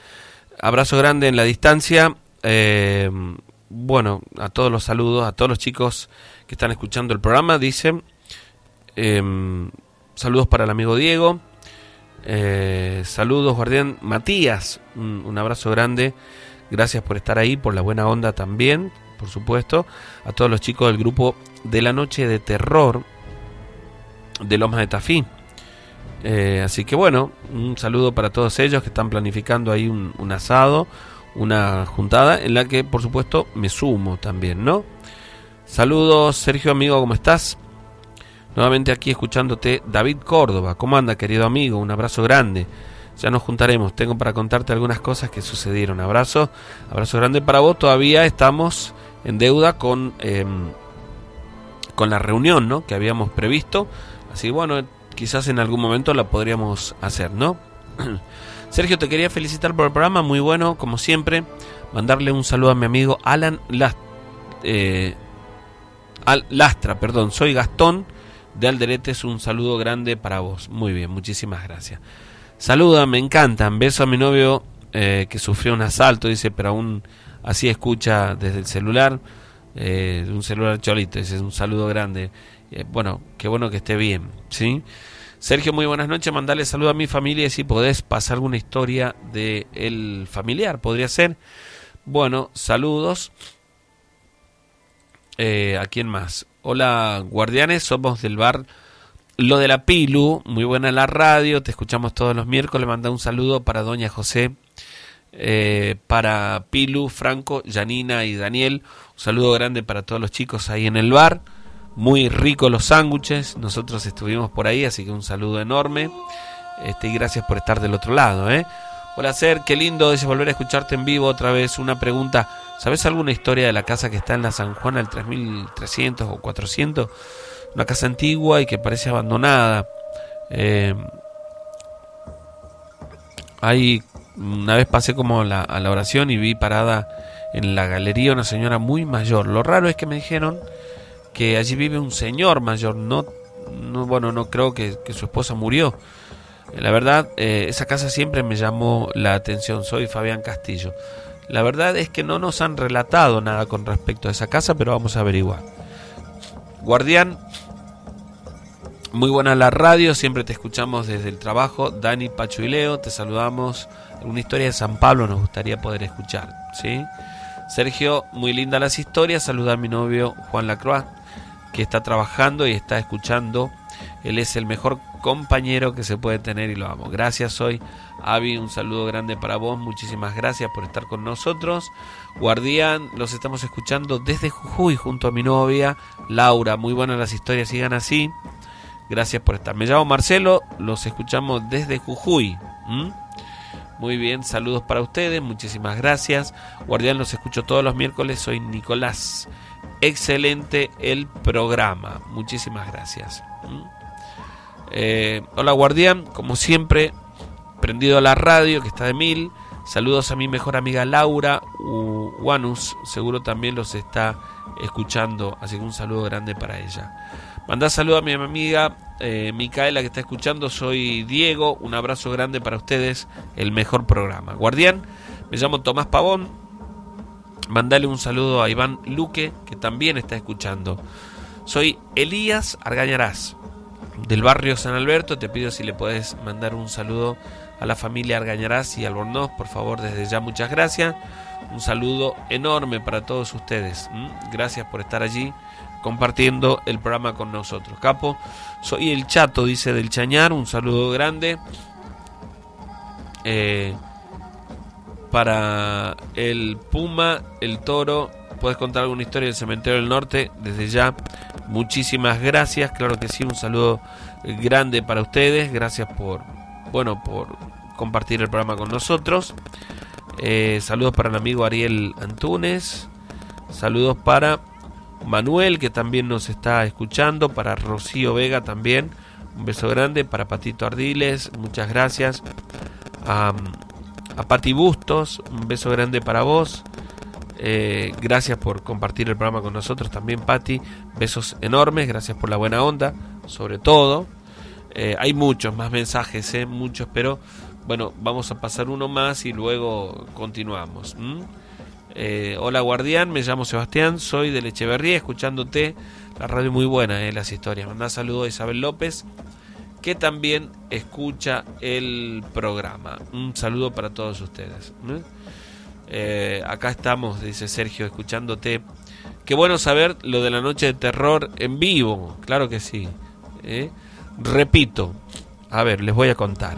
Abrazo grande en la distancia. Bueno, a todos los saludos, a todos los chicos que están escuchando el programa. Dice saludos para el amigo Diego. Saludos, Guardián Matías. Un abrazo grande. Gracias por estar ahí, por la buena onda también, por supuesto. A todos los chicos del grupo de la Noche de Terror de Lomas de Tafí. Así que bueno, un saludo para todos ellos que están planificando ahí un asado, una juntada en la que por supuesto me sumo también, ¿no? Saludos, Sergio, amigo, ¿cómo estás? Nuevamente aquí escuchándote, David Córdoba. ¿Cómo anda, querido amigo? Un abrazo grande. Ya nos juntaremos, tengo para contarte algunas cosas que sucedieron. Abrazo grande para vos. Todavía estamos en deuda con la reunión, ¿no? Que habíamos previsto. Así bueno, quizás en algún momento la podríamos hacer, ¿no? Sergio, te quería felicitar por el programa, muy bueno, como siempre. Mandarle un saludo a mi amigo Alan Lastra, perdón. Soy Gastón de Alderetes, un saludo grande para vos. Muy bien, muchísimas gracias. Saluda, me encantan. Beso a mi novio que sufrió un asalto, dice, pero aún así escucha desde el celular, un celular cholito. Dice, un saludo grande. Bueno, qué bueno que esté bien, ¿sí? Sergio, muy buenas noches. Mandale saludo a mi familia y si podés pasar alguna historia de el familiar, podría ser. Bueno, saludos. ¿A quién más? Hola, Guardianes, somos del bar Lo de la Pilu, muy buena la radio, te escuchamos todos los miércoles. Manda un saludo para doña José para Pilu, Franco, Janina y Daniel. Un saludo grande para todos los chicos ahí en el bar. Muy ricos los sándwiches. Nosotros estuvimos por ahí, así que un saludo enorme. Y gracias por estar del otro lado. Hola, Ser, qué lindo es volver a escucharte en vivo otra vez. Una pregunta: ¿sabes alguna historia de la casa que está en la San Juan al 3300 o 400? Una casa antigua y que parece abandonada. Ahí una vez pasé como a la oración y vi parada en la galería una señora muy mayor. Lo raro es que me dijeron que allí vive un señor mayor. No creo que su esposa murió. La verdad, esa casa siempre me llamó la atención. Soy Fabián Castillo. La verdad es que no nos han relatado nada con respecto a esa casa, pero vamos a averiguar. Guardián, muy buena la radio, siempre te escuchamos desde el trabajo. Dani, Pacho y Leo, te saludamos. Alguna historia de San Pablo nos gustaría poder escuchar, ¿sí? Sergio, muy linda las historias. Saluda a mi novio Juan Lacroix, que está trabajando y está escuchando. Él es el mejor compañero que se puede tener y lo amo. Gracias, soy Avi, un saludo grande para vos. Muchísimas gracias por estar con nosotros. Guardián, los estamos escuchando desde Jujuy junto a mi novia Laura. Muy buenas las historias, sigan así. Gracias por estar. Me llamo Marcelo, los escuchamos desde Jujuy. Muy bien, saludos para ustedes, muchísimas gracias. Guardián, los escucho todos los miércoles, soy Nicolás. Excelente el programa, muchísimas gracias. Hola, Guardián, como siempre, prendido a la radio que está de 1000. Saludos a mi mejor amiga Laura Wanus, seguro también los está escuchando, así que un saludo grande para ella. Mandá saludo a mi amiga Micaela que está escuchando. Soy Diego, un abrazo grande para ustedes, el mejor programa. Guardián, me llamo Tomás Pavón. Mandale un saludo a Iván Luque, que también está escuchando. Soy Elías Argañarás, del barrio San Alberto. Te pido si le puedes mandar un saludo a la familia Argañarás y Albornoz, por favor, desde ya, muchas gracias. Un saludo enorme para todos ustedes. Gracias por estar allí compartiendo el programa con nosotros. Capo, soy el Chato, dice del Chañar, un saludo grande. Para el Puma, el Toro, ¿puedes contar alguna historia del Cementerio del Norte? Desde ya, muchísimas gracias, claro que sí, un saludo grande para ustedes, gracias por compartir el programa con nosotros. Saludos para el amigo Ariel Antunes, saludos para Manuel, que también nos está escuchando, para Rocío Vega también, un beso grande, para Patito Ardiles, muchas gracias, a Pati Bustos, un beso grande para vos, gracias por compartir el programa con nosotros también, Pati, besos enormes, gracias por la buena onda, sobre todo. Hay muchos más mensajes, muchos, pero bueno, vamos a pasar uno más y luego continuamos. Hola, Guardián, me llamo Sebastián, soy de Echeverría, escuchándote, la radio muy buena, las historias. Mandá saludos a Isabel López, que también escucha el programa. Un saludo para todos ustedes. Acá estamos, dice Sergio, escuchándote. Qué bueno saber lo de la noche de terror en vivo, claro que sí. Repito, a ver, les voy a contar.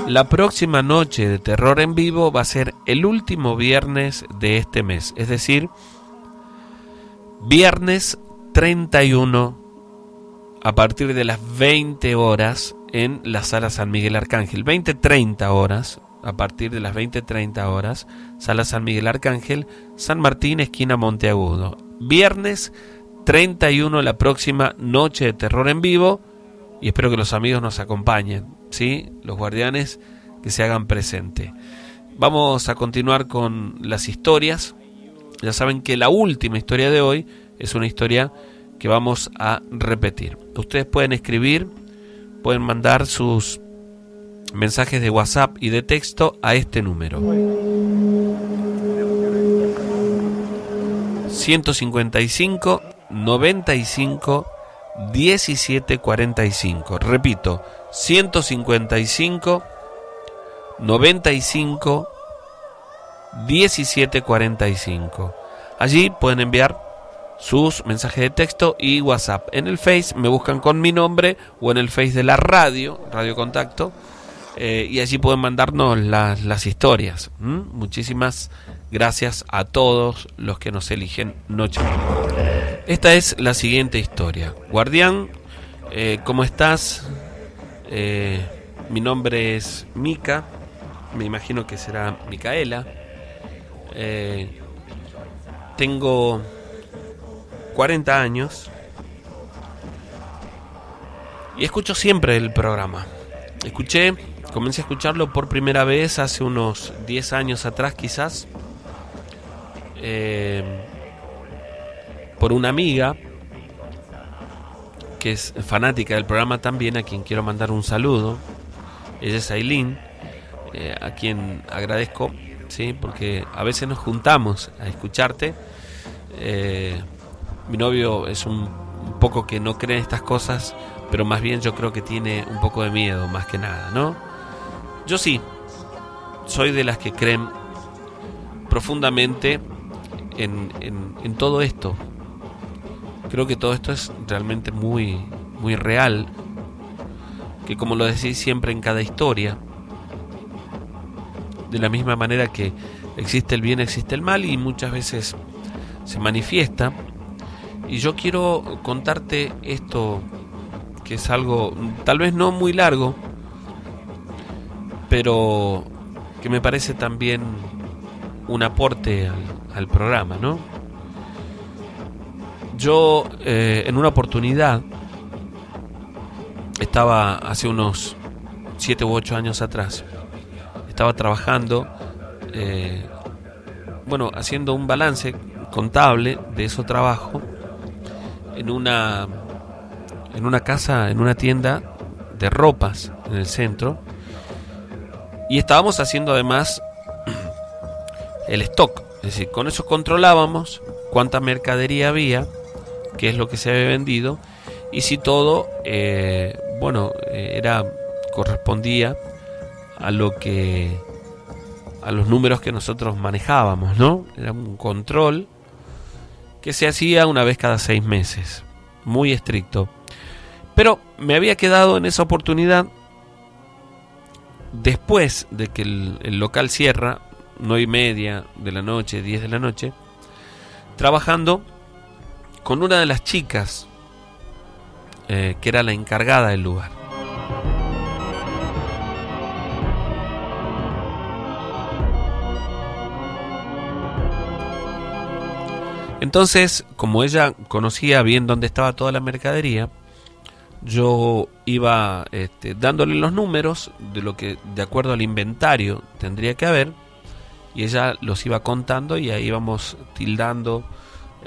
La próxima noche de terror en vivo va a ser el último viernes de este mes, es decir, viernes 31 a partir de las 20 horas en la Sala San Miguel Arcángel. 20-30 horas, a partir de las 20-30 horas, Sala San Miguel Arcángel, San Martín, esquina Monteagudo. Viernes 31, la próxima noche de terror en vivo, y espero que los amigos nos acompañen, ¿sí? Los guardianes que se hagan presente. Vamos a continuar con las historias. Ya saben que la última historia de hoy es una historia que vamos a repetir. Ustedes pueden escribir, pueden mandar sus mensajes de WhatsApp y de texto a este número: 155 95 17 45. Repito, 155 95 17 45. Allí pueden enviar sus mensajes de texto y WhatsApp. En el Face me buscan con mi nombre o en el Face de la radio, Radio Contacto, y allí pueden mandarnos las historias. Muchísimas gracias a todos los que nos eligen Noche. Esta es la siguiente historia. Guardián, ¿cómo estás? Mi nombre es Mica, me imagino que será Micaela. Tengo 40 años y escucho siempre el programa. Comencé a escucharlo por primera vez hace unos 10 años atrás quizás, por una amiga que es fanática del programa también, a quien quiero mandar un saludo. Ella es Aileen, a quien agradezco, ¿sí? Porque a veces nos juntamos a escucharte. Mi novio es un poco que no cree en estas cosas, pero más bien yo creo que tiene un poco de miedo, más que nada, ¿no? Yo sí, soy de las que creen profundamente en todo esto. Creo que todo esto es realmente muy, muy real, que como lo decís siempre en cada historia, de la misma manera que existe el bien, existe el mal, y muchas veces se manifiesta. Y yo quiero contarte esto, que es algo tal vez no muy largo, pero que me parece también un aporte al programa, ¿no? Yo en una oportunidad estaba hace unos 7 u 8 años atrás, estaba trabajando, haciendo un balance contable de ese trabajo en una casa, en una tienda de ropas en el centro, y estábamos haciendo además el stock, es decir, con eso controlábamos cuánta mercadería había, qué es lo que se había vendido y si todo correspondía a los números que nosotros manejábamos, ¿no? Era un control que se hacía una vez cada 6 meses, muy estricto. Pero me había quedado en esa oportunidad, después de que el local cierra, 9:30 de la noche, 10 de la noche, trabajando con una de las chicas que era la encargada del lugar. Entonces, como ella conocía bien dónde estaba toda la mercadería, yo iba dándole los números de lo que de acuerdo al inventario tendría que haber, y ella los iba contando y ahí íbamos tildando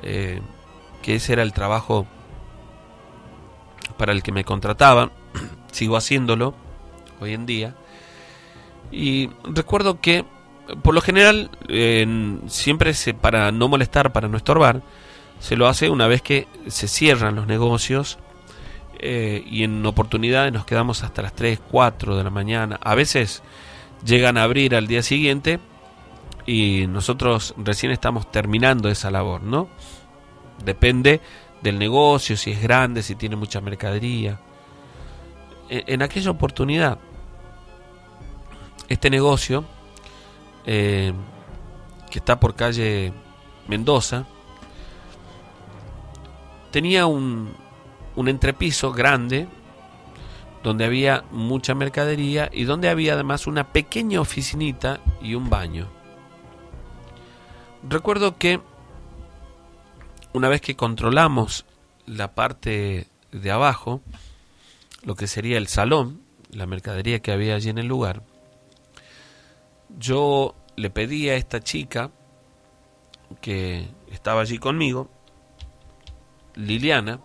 que ese era el trabajo para el que me contrataban. Sigo haciéndolo hoy en día, y recuerdo que por lo general siempre para no molestar, para no estorbar, se lo hace una vez que se cierran los negocios, y en oportunidades nos quedamos hasta las 3, 4 de la mañana. A veces llegan a abrir al día siguiente y nosotros recién estamos terminando esa labor, ¿no? Depende del negocio, si es grande, si tiene mucha mercadería. En aquella oportunidad, este negocio, que está por calle Mendoza, tenía un entrepiso grande donde había mucha mercadería y donde había además una pequeña oficinita y un baño. Recuerdo que una vez que controlamos la parte de abajo, lo que sería el salón, la mercadería que había allí en el lugar, yo le pedí a esta chica que estaba allí conmigo, Liliana,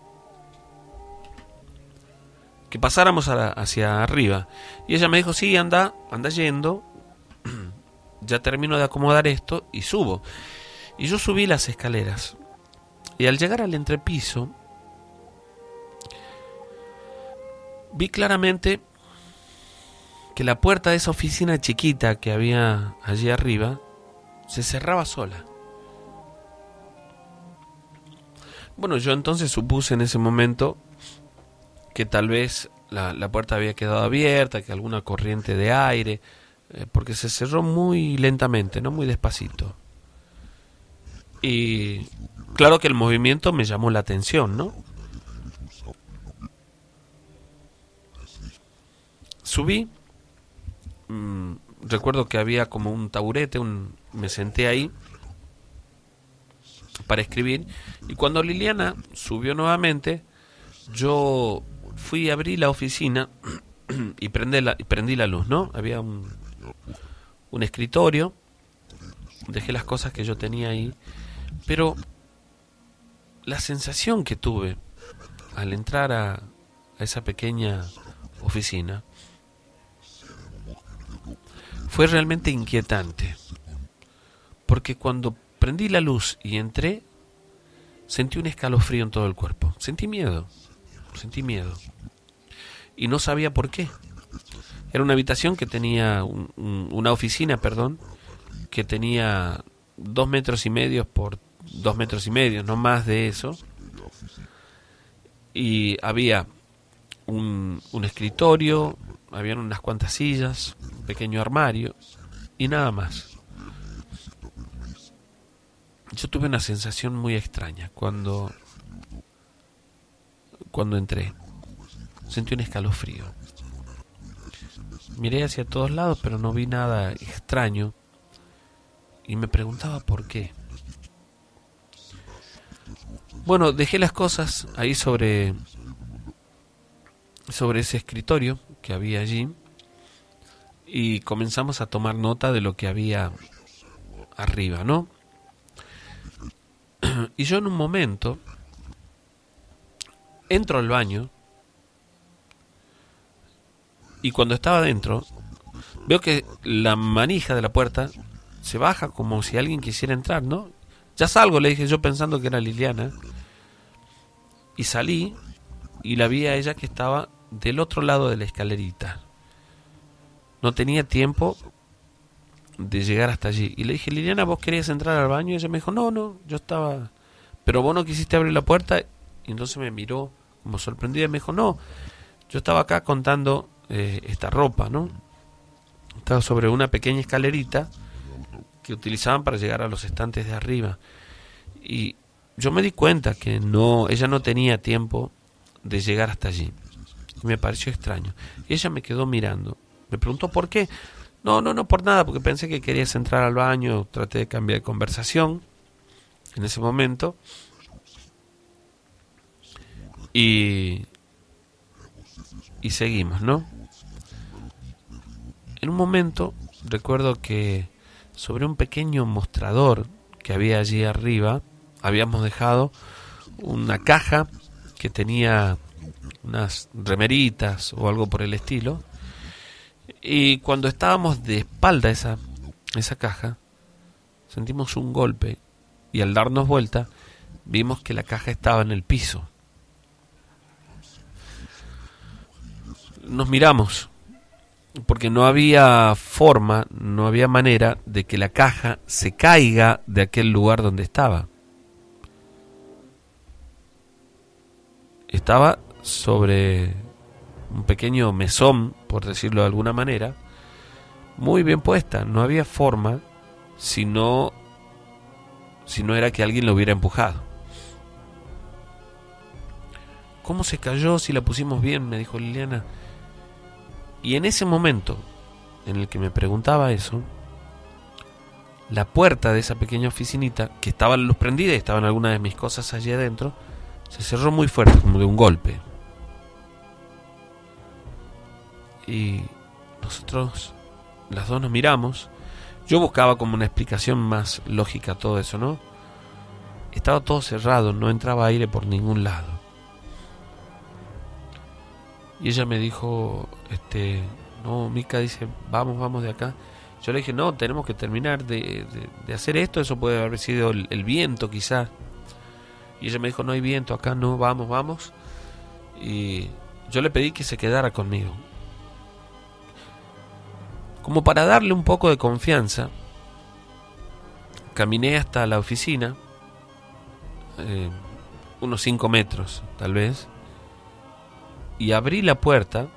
que pasáramos hacia arriba. Y ella me dijo, sí, anda yendo, ya termino de acomodar esto y subo. Y yo subí las escaleras. Y al llegar al entrepiso, vi claramente que la puerta de esa oficina chiquita que había allí arriba se cerraba sola. Bueno, yo entonces supuse en ese momento que tal vez la puerta había quedado abierta, que alguna corriente de aire, porque se cerró muy lentamente, no muy despacito. Y claro que el movimiento me llamó la atención, ¿no? Subí, recuerdo que había como un taburete, me senté ahí para escribir, y cuando Liliana subió nuevamente, yo fui a abrir la oficina y prendí la luz, ¿no? Había un escritorio, dejé las cosas que yo tenía ahí, pero la sensación que tuve al entrar a esa pequeña oficina fue realmente inquietante, porque cuando prendí la luz y entré, sentí un escalofrío en todo el cuerpo, sentí miedo, y no sabía por qué. Era una habitación que tenía una oficina, que tenía 2,5 metros por 2,5 metros, no más de eso, y había un escritorio, habían unas cuantas sillas, un pequeño armario y nada más. Yo tuve una sensación muy extraña cuando entré. Sentí un escalofrío. Miré hacia todos lados, pero no vi nada extraño y me preguntaba por qué. Bueno, dejé las cosas ahí sobre ese escritorio que había allí y comenzamos a tomar nota de lo que había arriba, ¿no? Y yo en un momento entro al baño y cuando estaba dentro veo que la manija de la puerta se baja como si alguien quisiera entrar, ¿no? Ya salgo, le dije yo pensando que era Liliana, y salí y la vi a ella que estaba del otro lado de la escalerita. No tenía tiempo de llegar hasta allí. Y le dije, Liliana, ¿vos querías entrar al baño? Y ella me dijo, no, yo estaba... Pero vos no quisiste abrir la puerta. Y entonces me miró como sorprendida y me dijo, no, yo estaba acá contando esta ropa, ¿no? Estaba sobre una pequeña escalerita que utilizaban para llegar a los estantes de arriba. Y yo me di cuenta que ella no tenía tiempo de llegar hasta allí. Y me pareció extraño. Y ella me quedó mirando. Me preguntó por qué. No por nada, porque pensé que querías entrar al baño. Traté de cambiar de conversación en ese momento. Y seguimos, ¿no? En un momento recuerdo que sobre un pequeño mostrador que había allí arriba habíamos dejado una caja que tenía unas remeritas o algo por el estilo, y cuando estábamos de espalda a esa caja sentimos un golpe y al darnos vuelta vimos que la caja estaba en el piso. Nos miramos porque no había forma, no había manera de que la caja se caiga de aquel lugar donde estaba. Estaba sobre un pequeño mesón, por decirlo de alguna manera, muy bien puesta. No había forma si no era que alguien lo hubiera empujado. ¿Cómo se cayó si la pusimos bien?, me dijo Liliana. Y en ese momento en el que me preguntaba eso, la puerta de esa pequeña oficinita, que estaba la luz prendida y estaban algunas de mis cosas allí adentro, se cerró muy fuerte, como de un golpe. Y nosotros, las dos nos miramos. Yo buscaba como una explicación más lógica a todo eso, ¿no? Estaba todo cerrado, no entraba aire por ningún lado. Y ella me dijo, no, Mica, dice, vamos de acá. Yo le dije, no, tenemos que terminar de hacer esto, eso puede haber sido el viento quizás. Y ella me dijo, no hay viento acá, no, vamos. Y yo le pedí que se quedara conmigo. Como para darle un poco de confianza, caminé hasta la oficina, unos 5 metros, tal vez. Y abrí la puerta,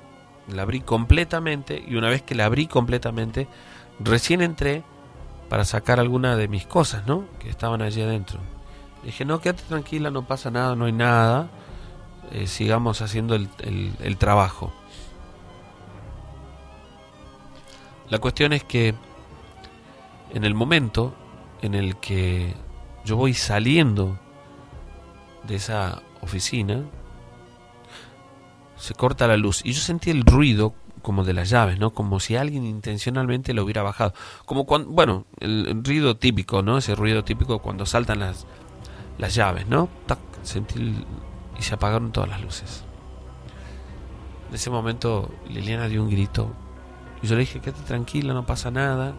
la abrí completamente, y una vez que la abrí completamente, recién entré para sacar alguna de mis cosas, ¿no?, que estaban allí adentro. Le dije, no, quédate tranquila, no pasa nada, no hay nada, sigamos haciendo el trabajo. La cuestión es que en el momento en el que yo voy saliendo de esa oficina, se corta la luz y yo sentí el ruido como de las llaves, ¿no? Como si alguien intencionalmente lo hubiera bajado. Como cuando, bueno, el ruido típico, ¿no? Ese ruido típico cuando saltan las llaves, ¿no? ¡Tac! Sentí y se apagaron todas las luces. En ese momento Liliana dio un grito y yo le dije, quédate tranquila, no pasa nada.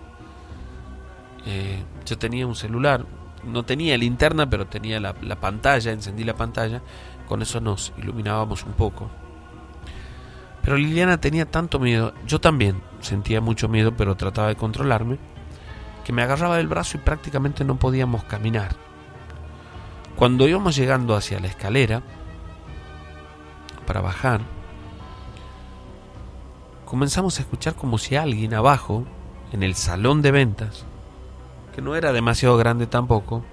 Yo tenía un celular, no tenía linterna, pero tenía la pantalla, encendí la pantalla, con eso nos iluminábamos un poco. Pero Liliana tenía tanto miedo, yo también sentía mucho miedo, pero trataba de controlarme, que me agarraba del brazo y prácticamente no podíamos caminar. Cuando íbamos llegando hacia la escalera para bajar, comenzamos a escuchar como si alguien abajo, en el salón de ventas, que no era demasiado grande tampoco,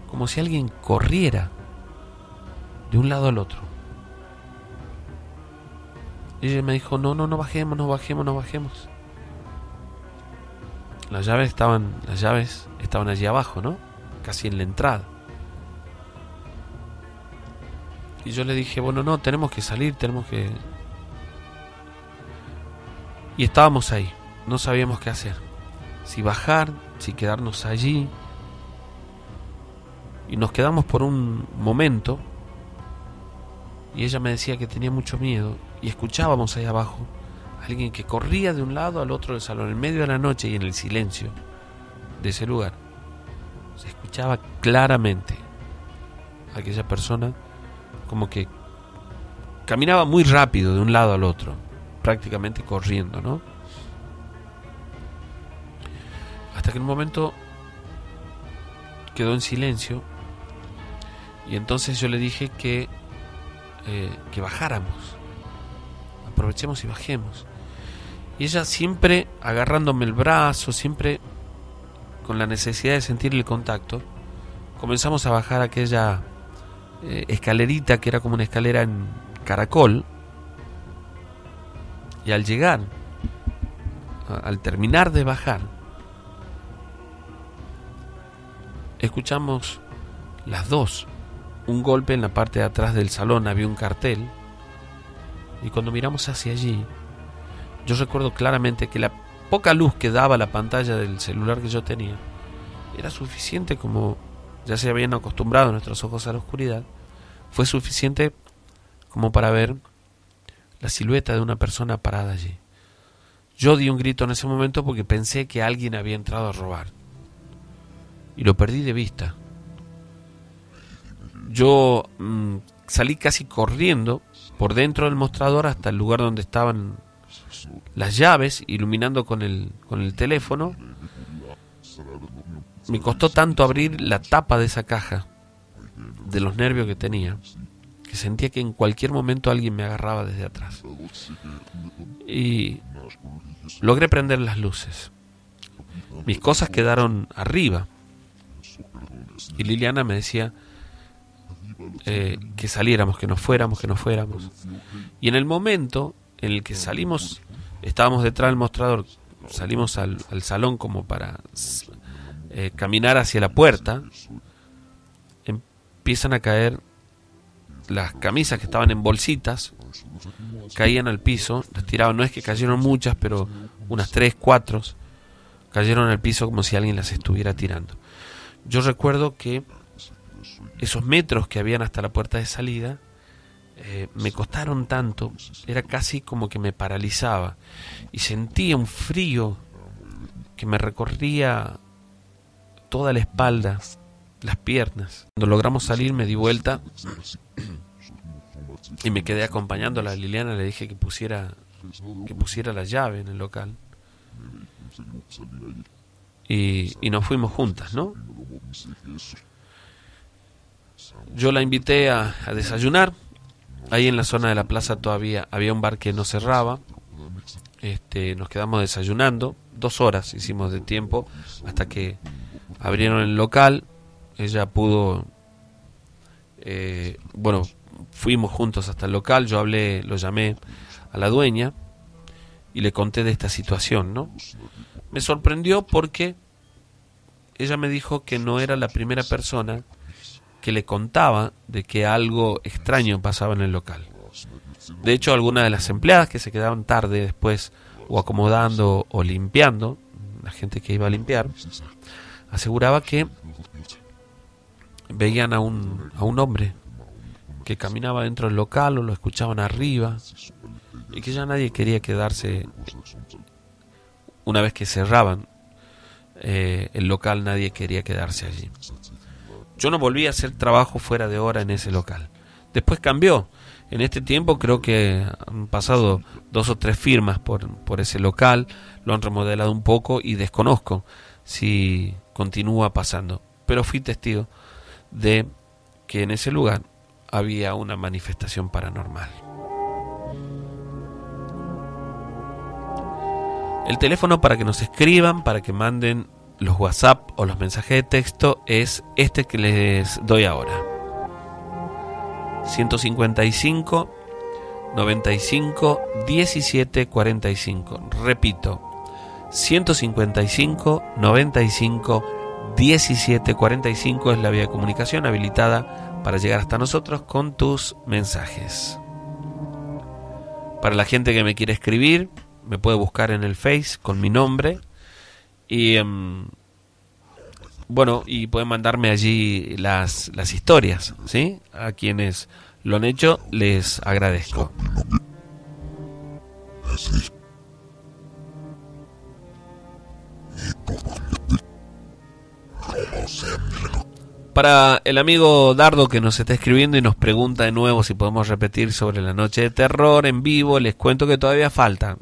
como si alguien corriera de un lado al otro. Y ella me dijo, no bajemos. Las llaves estaban allí abajo, ¿no? Casi en la entrada. Y yo le dije, bueno, no, tenemos que salir, Y estábamos ahí, no sabíamos qué hacer. Si bajar, si quedarnos allí. Y nos quedamos por un momento. Y ella me decía que tenía mucho miedo. Y escuchábamos ahí abajo a alguien que corría de un lado al otro del salón, en medio de la noche y en el silencio de ese lugar. Se escuchaba claramente a aquella persona como que caminaba muy rápido de un lado al otro, prácticamente corriendo, ¿no? Hasta que en un momento quedó en silencio y entonces yo le dije que bajáramos, aprovechemos y bajemos. Y ella siempre agarrándome el brazo, siempre con la necesidad de sentir el contacto, comenzamos a bajar aquella escalerita que era como una escalera en caracol. Y al llegar, al terminar de bajar, escuchamos las dos un golpe en la parte de atrás del salón. Había un cartel y cuando miramos hacia allí, yo recuerdo claramente que la poca luz que daba la pantalla del celular que yo tenía era suficiente, como ya se habían acostumbrado nuestros ojos a la oscuridad, fue suficiente como para ver la silueta de una persona parada allí. Yo di un grito en ese momento porque pensé que alguien había entrado a robar y lo perdí de vista. Yo salí casi corriendo por dentro del mostrador hasta el lugar donde estaban las llaves, iluminando con el teléfono. Me costó tanto abrir la tapa de esa caja, de los nervios que tenía, que sentía que en cualquier momento alguien me agarraba desde atrás. Y logré prender las luces. Mis cosas quedaron arriba. Y Liliana me decía que saliéramos, que nos fuéramos. Y en el momento en el que salimos, estábamos detrás del mostrador, salimos al salón como para caminar hacia la puerta, empiezan a caer las camisas que estaban en bolsitas, caían al piso, las tiraban. No es que cayeron muchas, pero unas 3, 4 cayeron al piso como si alguien las estuviera tirando. Yo recuerdo que esos metros que habían hasta la puerta de salida me costaron tanto, era casi como que me paralizaba y sentía un frío que me recorría toda la espalda, las piernas. Cuando logramos salir me di vuelta y me quedé acompañando a la Liliana. Le dije que pusiera la llave en el local y nos fuimos juntas, ¿no? Yo la invité a desayunar. Ahí en la zona de la plaza todavía había un bar que no cerraba. Nos quedamos desayunando. 2 horas hicimos de tiempo hasta que abrieron el local. Ella pudo... fuimos juntos hasta el local. Yo lo llamé a la dueña y le conté de esta situación, ¿no? Me sorprendió porque ella me dijo que no era la primera persona que le contaba de que algo extraño pasaba en el local. De hecho, algunas de las empleadas que se quedaban tarde después o acomodando o limpiando, la gente que iba a limpiar, aseguraba que veían a un hombre que caminaba dentro del local o lo escuchaban arriba y que ya nadie quería quedarse. Una vez que cerraban el local, nadie quería quedarse allí. Yo no volví a hacer trabajo fuera de hora en ese local. Después cambió. En este tiempo creo que han pasado 2 o 3 firmas por ese local, lo han remodelado un poco y desconozco si continúa pasando. Pero fui testigo de que en ese lugar había una manifestación paranormal. El teléfono para que nos escriban, para que manden los WhatsApp o los mensajes de texto es este que les doy ahora. 155 95 17 45. Repito, 155 95 17 45 es la vía de comunicación habilitada para llegar hasta nosotros con tus mensajes. Para la gente que me quiere escribir, me puede buscar en el Face con mi nombre y y pueden mandarme allí las historias, ¿sí? A quienes lo han hecho les agradezco. Para el amigo Dardo que nos está escribiendo y nos pregunta de nuevo si podemos repetir sobre la noche de terror en vivo, les cuento que todavía falta,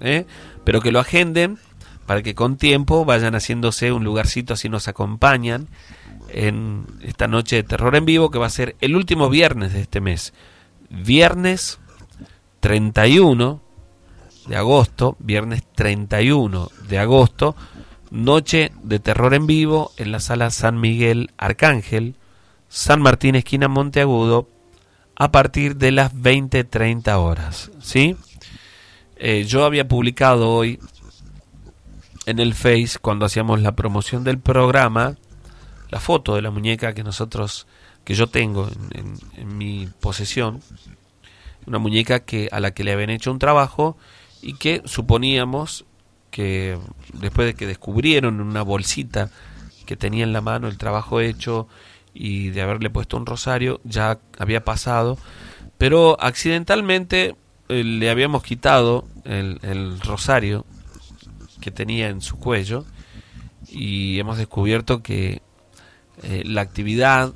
pero que lo agenden para que con tiempo vayan haciéndose un lugarcito, así nos acompañan en esta noche de terror en vivo que va a ser el último viernes de este mes. Viernes 31 de agosto, viernes 31 de agosto, noche de terror en vivo en la sala San Miguel Arcángel, San Martín esquina Monteagudo, a partir de las 20:30 horas, ¿sí? Yo había publicado hoy en el Face, cuando hacíamos la promoción del programa, la foto de la muñeca que yo tengo en mi posesión, una muñeca a la que le habían hecho un trabajo y que suponíamos que después de que descubrieron una bolsita que tenía en la mano el trabajo hecho y de haberle puesto un rosario, ya había pasado, pero accidentalmente le habíamos quitado el rosario que tenía en su cuello y hemos descubierto que la actividad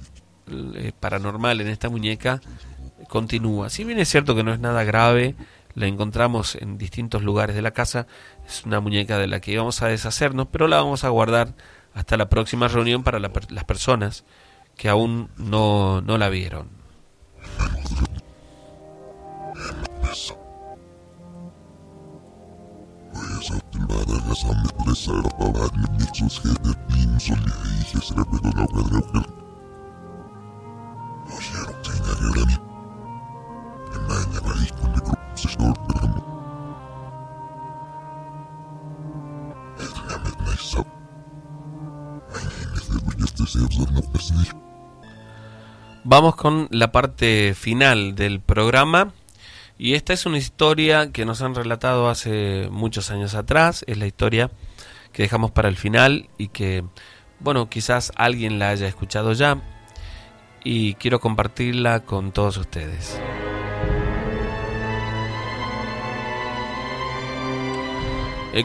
paranormal en esta muñeca continúa. Si bien es cierto que no es nada grave, la encontramos en distintos lugares de la casa, es una muñeca de la que íbamos a deshacernos, pero la vamos a guardar hasta la próxima reunión para las personas que aún no la vieron. Vamos con la parte final del programa. Y esta es una historia que nos han relatado hace muchos años atrás. Es la historia que dejamos para el final y que, quizás alguien la haya escuchado ya. Y quiero compartirla con todos ustedes.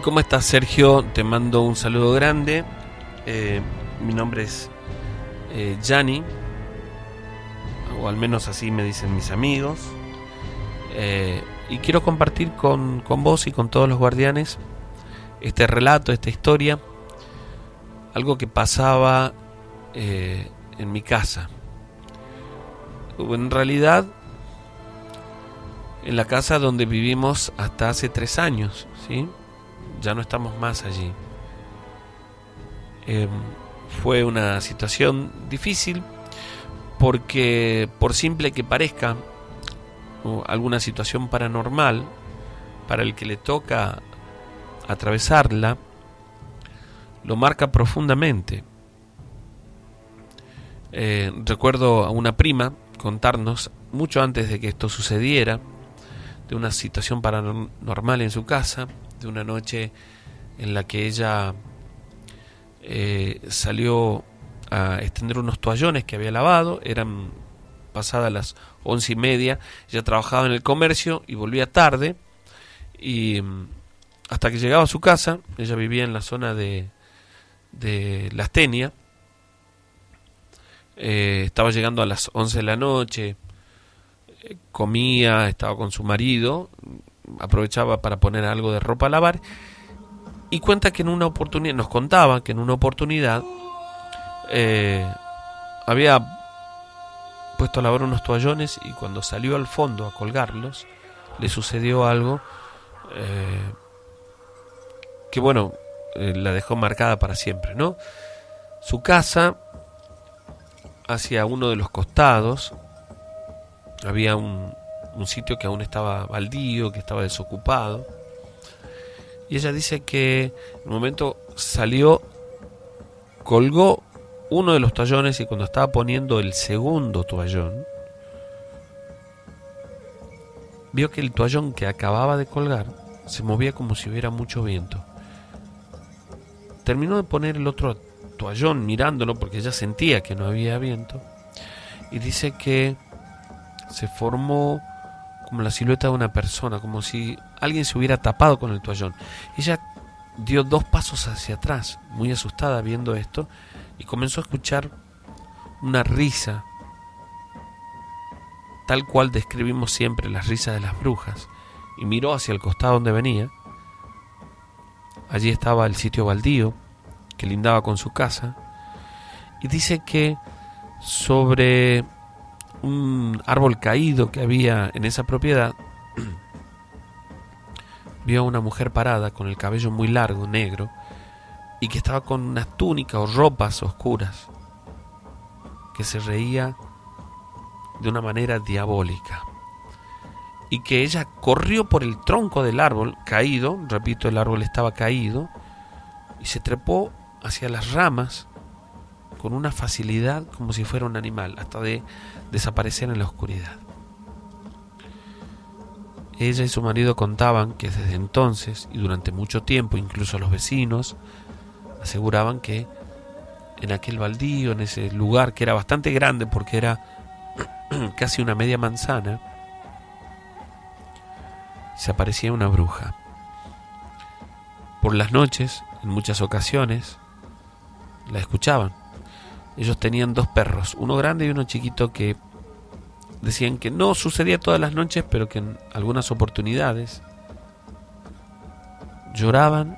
¿Cómo estás, Sergio? Te mando un saludo grande. Mi nombre es Gianni, o al menos así me dicen mis amigos. Y quiero compartir con vos y con todos los guardianes este relato, esta historia, algo que pasaba en mi casa. En realidad, en la casa donde vivimos hasta hace 3 años, ¿sí? Ya no estamos más allí. Fue una situación difícil porque, por simple que parezca, alguna situación paranormal para el que le toca atravesarla, lo marca profundamente. Recuerdo a una prima contarnos, mucho antes de que esto sucediera, de una situación paranormal en su casa, de una noche en la que ella salió a extender unos toallones que había lavado. Eran pasadas las 11:30. Ella trabajaba en el comercio y volvía tarde, y hasta que llegaba a su casa, ella vivía en la zona de La Astenia. Estaba llegando a las 11 de la noche, comía, estaba con su marido, aprovechaba para poner algo de ropa a lavar, y cuenta que en una oportunidad, nos contaba que en una oportunidad había puesto a lavar unos toallones, y cuando salió al fondo a colgarlos, le sucedió algo que, bueno, la dejó marcada para siempre, ¿no? Su casa, hacia uno de los costados, había un sitio que aún estaba baldío, que estaba desocupado, y ella dice que en un momento salió, colgó uno de los toallones, y cuando estaba poniendo el segundo toallón, vio que el toallón que acababa de colgar se movía como si hubiera mucho viento. Terminó de poner el otro toallón mirándolo, porque ella sentía que no había viento, y dice que se formó como la silueta de una persona, como si alguien se hubiera tapado con el toallón. Ella dio 2 pasos hacia atrás, muy asustada viendo esto, y comenzó a escuchar una risa, tal cual describimos siempre las risas de las brujas, y miró hacia el costado donde venía. Allí estaba el sitio baldío que lindaba con su casa, y dice que sobre un árbol caído que había en esa propiedad, vio a una mujer parada con el cabello muy largo, negro, y que estaba con una túnica o ropas oscuras, que se reía de una manera diabólica, y que ella corrió por el tronco del árbol caído, repito, el árbol estaba caído, y se trepó hacia las ramas con una facilidad como si fuera un animal, hasta de desaparecer en la oscuridad. Ella y su marido contaban que desde entonces y durante mucho tiempo, incluso los vecinos aseguraban que en aquel baldío, en ese lugar que era bastante grande porque era casi una media manzana, se aparecía una bruja. Por las noches, en muchas ocasiones, la escuchaban. Ellos tenían 2 perros, uno grande y uno chiquito, que decían que no sucedía todas las noches, pero que en algunas oportunidades lloraban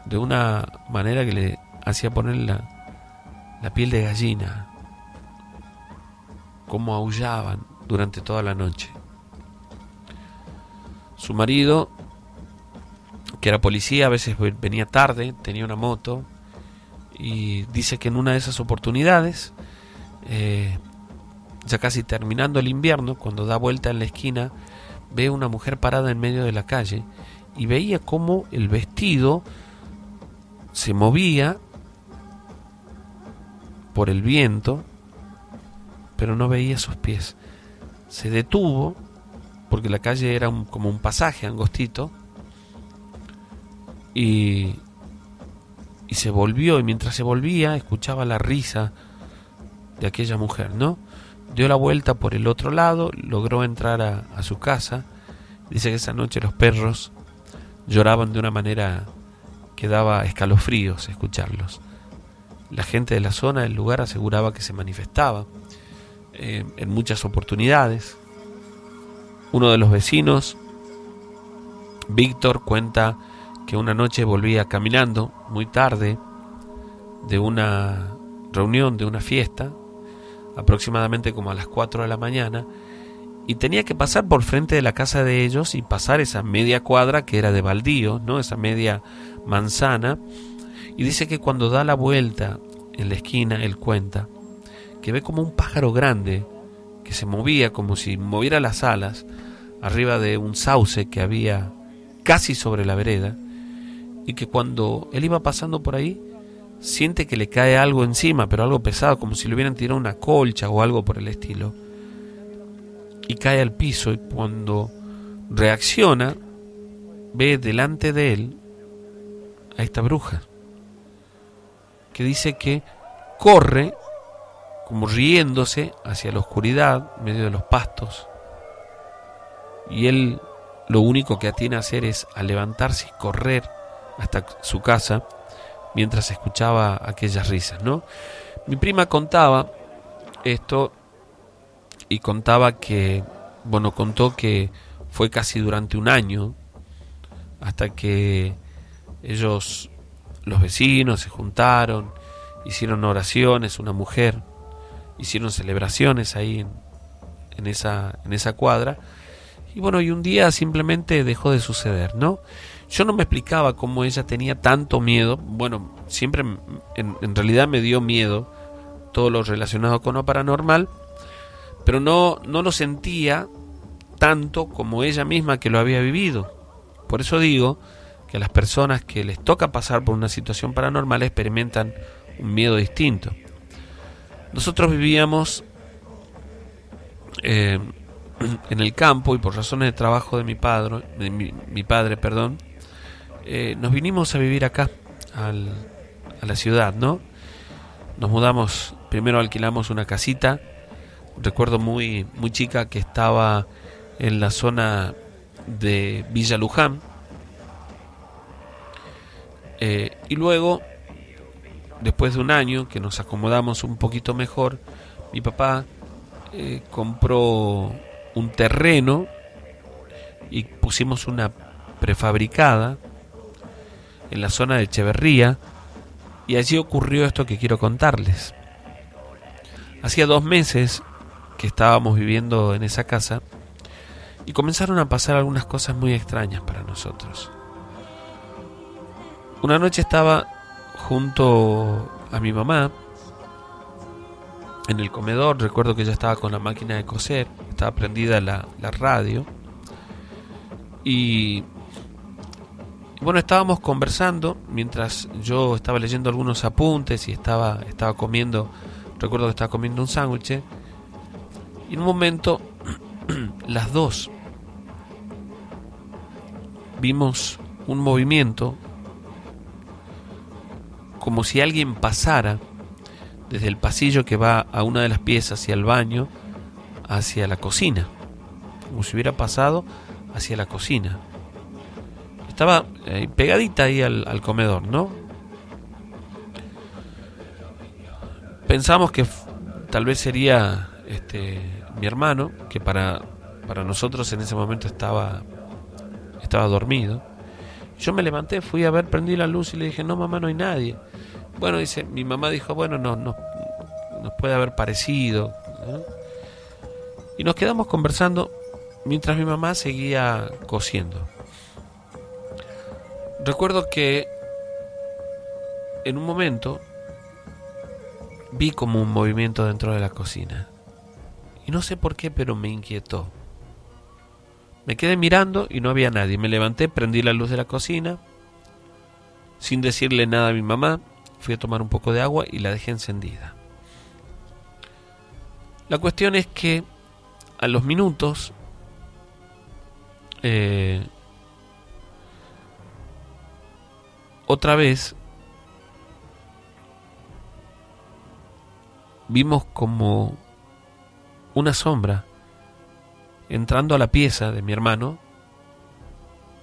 de una manera que le hacía poner la piel de gallina, como aullaban durante toda la noche. Su marido, que era policía, a veces venía tarde, tenía una moto, y dice que en una de esas oportunidades, ya casi terminando el invierno, cuando da vuelta en la esquina, ve una mujer parada en medio de la calle, y veía cómo el vestido se movía por el viento, pero no veía sus pies. Se detuvo, porque la calle era como un pasaje angostito, y se volvió, y mientras se volvía escuchaba la risa de aquella mujer, ¿no? Dio la vuelta por el otro lado, logró entrar a su casa. Dice que esa noche los perros lloraban de una manera que daba escalofríos escucharlos. La gente de la zona del lugar aseguraba que se manifestaba en muchas oportunidades. Uno de los vecinos, Víctor, cuenta que una noche volvía caminando muy tarde de una reunión, de una fiesta, aproximadamente como a las 4 de la mañana, y tenía que pasar por frente de la casa de ellos y pasar esa media cuadra que era de baldío, ¿no? Esa media manzana. Y dice que cuando da la vuelta en la esquina, él cuenta que ve como un pájaro grande que se movía como si moviera las alas arriba de un sauce que había casi sobre la vereda, y que cuando él iba pasando por ahí siente que le cae algo encima, pero algo pesado, como si le hubieran tirado una colcha o algo por el estilo, y cae al piso. Y cuando reacciona, ve delante de él a esta bruja, que dice que corre como riéndose hacia la oscuridad, en medio de los pastos, y él lo único que atiene a hacer es a levantarse y correr hasta su casa mientras escuchaba aquellas risas, ¿no? Mi prima contaba esto y contaba que, bueno, contó que fue casi durante un año hasta que ellos, los vecinos, se juntaron, hicieron oraciones, una mujer, hicieron celebraciones ahí en esa cuadra, y bueno, y un día simplemente dejó de suceder, ¿no? Yo no me explicaba cómo ella tenía tanto miedo. Bueno, siempre en realidad me dio miedo todo lo relacionado con lo paranormal, pero no lo sentía tanto como ella misma que lo había vivido. Por eso digo que a las personas que les toca pasar por una situación paranormal experimentan un miedo distinto. Nosotros vivíamos en el campo, y por razones de trabajo de mi padre, nos vinimos a vivir acá a la ciudad, ¿no? Nos mudamos, primero alquilamos una casita, recuerdo muy chica, que estaba en la zona de Villa Luján, y luego, después de un año que nos acomodamos un poquito mejor, mi papá compró un terreno y pusimos una prefabricada en la zona de Echeverría, y allí ocurrió esto que quiero contarles. Hacía 2 meses que estábamos viviendo en esa casa y comenzaron a pasar algunas cosas muy extrañas para nosotros. Una noche estaba junto a mi mamá en el comedor. Recuerdo que ella estaba con la máquina de coser, estaba prendida la radio, y bueno, estábamos conversando mientras yo estaba leyendo algunos apuntes y estaba comiendo. Recuerdo que estaba comiendo un sándwich, y en un momento las dos vimos un movimiento, como si alguien pasara desde el pasillo que va a una de las piezas hacia el baño, hacia la cocina, como si hubiera pasado hacia la cocina. Estaba pegadita ahí al comedor, ¿no? Pensamos que tal vez sería mi hermano, que para nosotros en ese momento estaba dormido. Yo me levanté, fui a ver, prendí la luz y le dije: no, mamá, no hay nadie. Bueno, mi mamá dijo: bueno, nos puede haber parecido, ¿no? Y nos quedamos conversando mientras mi mamá seguía cosiendo. Recuerdo que en un momento vi como un movimiento dentro de la cocina, y no sé por qué, pero me inquietó. Me quedé mirando y no había nadie. Me levanté, prendí la luz de la cocina, sin decirle nada a mi mamá. Fui a tomar un poco de agua y la dejé encendida. La cuestión es que a los minutos otra vez vimos como una sombra entrando a la pieza de mi hermano,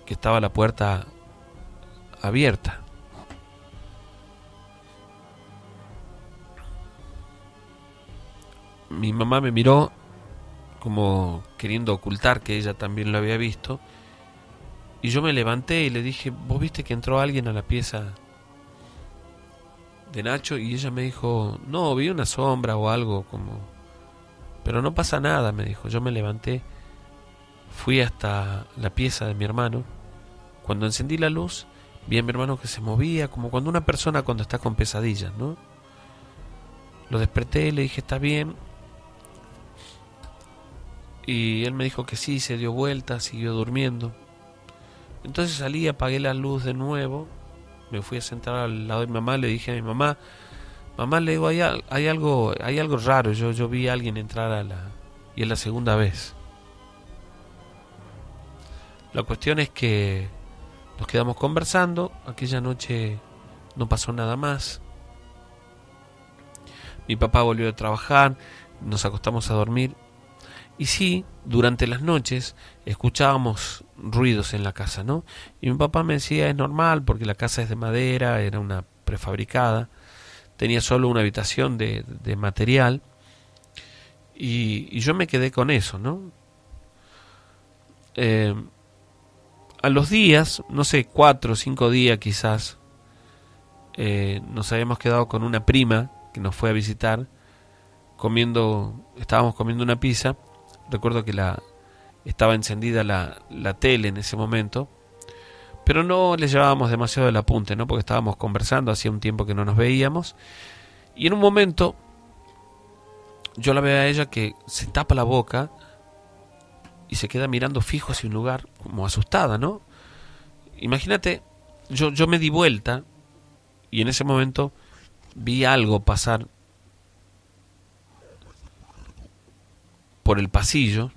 que estaba la puerta abierta. Mi mamá me miró como queriendo ocultar que ella también lo había visto, y yo me levanté y le dije: ¿vos viste que entró alguien a la pieza de Nacho? Y ella me dijo: no, vi una sombra o algo como Pero no pasa nada, me dijo. Yo me levanté, fui hasta la pieza de mi hermano. Cuando encendí la luz, vi a mi hermano que se movía, como cuando una persona cuando está con pesadillas, ¿no? Lo desperté, le dije, ¿está bien? Y él me dijo que sí, se dio vuelta, siguió durmiendo. Entonces salí, apagué la luz de nuevo, me fui a sentar al lado de mi mamá, le dije a mi mamá, le digo, hay algo raro, yo vi a alguien entrar y es la segunda vez. La cuestión es que nos quedamos conversando, aquella noche no pasó nada más. Mi papá volvió a trabajar, nos acostamos a dormir. Y sí, durante las noches escuchábamos ruidos en la casa, ¿no? Y mi papá me decía, es normal porque la casa es de madera, era una prefabricada, tenía solo una habitación de material. Y yo me quedé con eso, ¿no? A los días, no sé, 4 o 5 días quizás, nos habíamos quedado con una prima que nos fue a visitar, estábamos comiendo una pizza. Recuerdo que estaba encendida la tele en ese momento, pero no le llevábamos demasiado el apunte, ¿no? Porque estábamos conversando, hacía un tiempo que no nos veíamos, y en un momento yo la veo a ella que se tapa la boca y se queda mirando fijo hacia un lugar, como asustada, ¿no? Imagínate, yo me di vuelta y en ese momento vi algo pasar por el pasillo,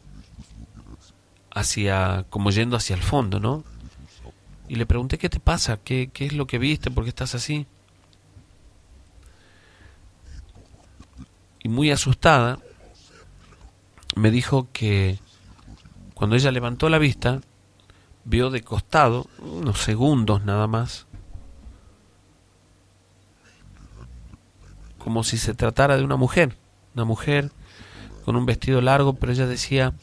como yendo hacia el fondo, ¿no? Y le pregunté, ¿qué te pasa? ¿Qué es lo que viste? ¿Por qué estás así? Y muy asustada, me dijo que cuando ella levantó la vista, vio de costado, unos segundos nada más, como si se tratara de una mujer con un vestido largo, pero ella decía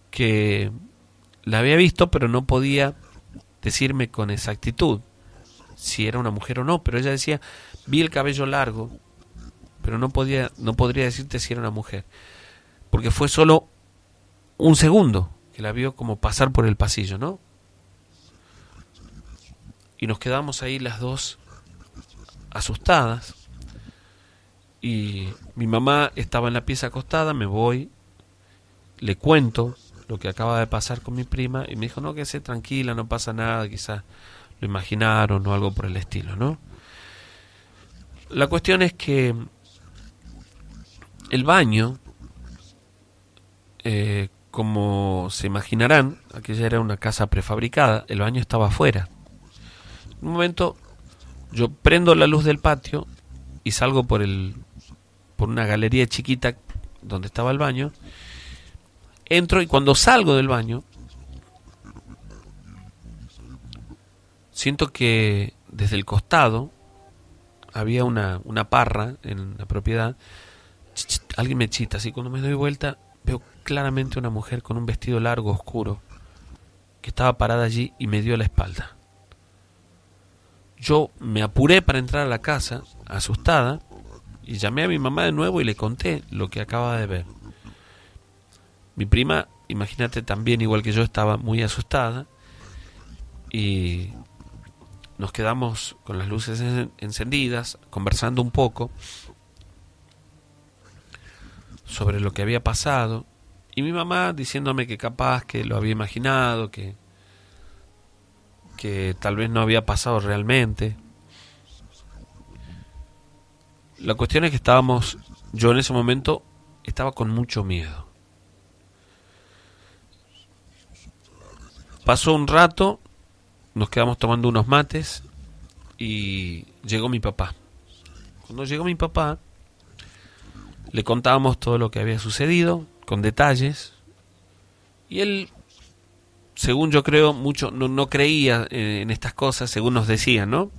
que la había visto, pero no podía decirme con exactitud si era una mujer o no, pero ella decía, vi el cabello largo, pero no podría decirte si era una mujer, porque fue solo un segundo que la vio como pasar por el pasillo, ¿no? Y nos quedamos ahí las dos asustadas. Y mi mamá estaba en la pieza acostada, me voy, le cuento lo que acaba de pasar con mi prima y me dijo, no, quédese tranquila, no pasa nada, quizás lo imaginaron o algo por el estilo, ¿no? La cuestión es que el baño, como se imaginarán, aquella era una casa prefabricada, el baño estaba afuera. En un momento yo prendo la luz del patio y salgo por una galería chiquita donde estaba el baño, entro y cuando salgo del baño siento que desde el costado había una parra en la propiedad, alguien me chita, así cuando me doy vuelta veo claramente una mujer con un vestido largo oscuro que estaba parada allí y me dio la espalda. Yo me apuré para entrar a la casa, asustada, y llamé a mi mamá de nuevo y le conté lo que acababa de ver. Mi prima, imagínate, también igual que yo, estaba muy asustada y nos quedamos con las luces encendidas, conversando un poco sobre lo que había pasado, y mi mamá diciéndome que capaz que lo había imaginado, que tal vez no había pasado realmente. La cuestión es que yo en ese momento estaba con mucho miedo. Pasó un rato, nos quedamos tomando unos mates y llegó mi papá. Cuando llegó mi papá, le contábamos todo lo que había sucedido, con detalles, y él, según yo creo, mucho no creía en estas cosas, según nos decían, ¿no?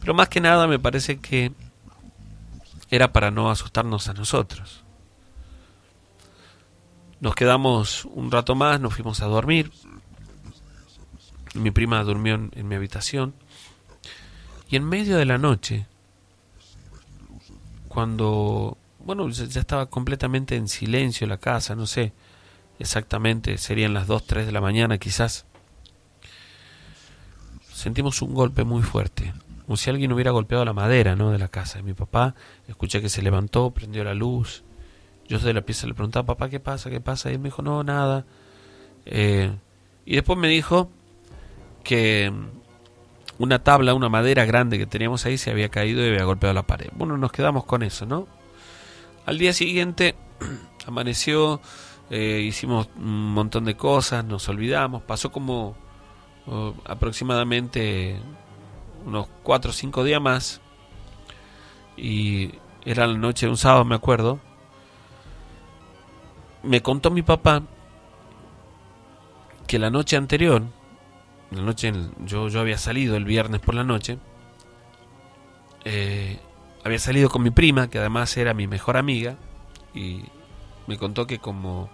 Pero más que nada me parece que era para no asustarnos a nosotros. Nos quedamos un rato más, nos fuimos a dormir. Mi prima durmió en mi habitación. Y en medio de la noche, cuando bueno, ya estaba completamente en silencio la casa, no sé exactamente, serían las 2, 3 de la mañana quizás. Sentimos un golpe muy fuerte, como si alguien hubiera golpeado la madera, ¿no?, de la casa. Y mi papá, escuché que se levantó, prendió la luz. Yo desde la pieza le preguntaba, papá, ¿qué pasa? ¿Qué pasa? Y él me dijo, no, nada. Y después me dijo que una tabla, una madera grande que teníamos ahí se había caído y había golpeado la pared. Bueno, nos quedamos con eso, ¿no? Al día siguiente amaneció, hicimos un montón de cosas, nos olvidamos, pasó como aproximadamente unos 4 o 5 días más, y era la noche de un sábado, me acuerdo. Me contó mi papá que la noche anterior, yo había salido el viernes por la noche, había salido con mi prima, que además era mi mejor amiga, y me contó que como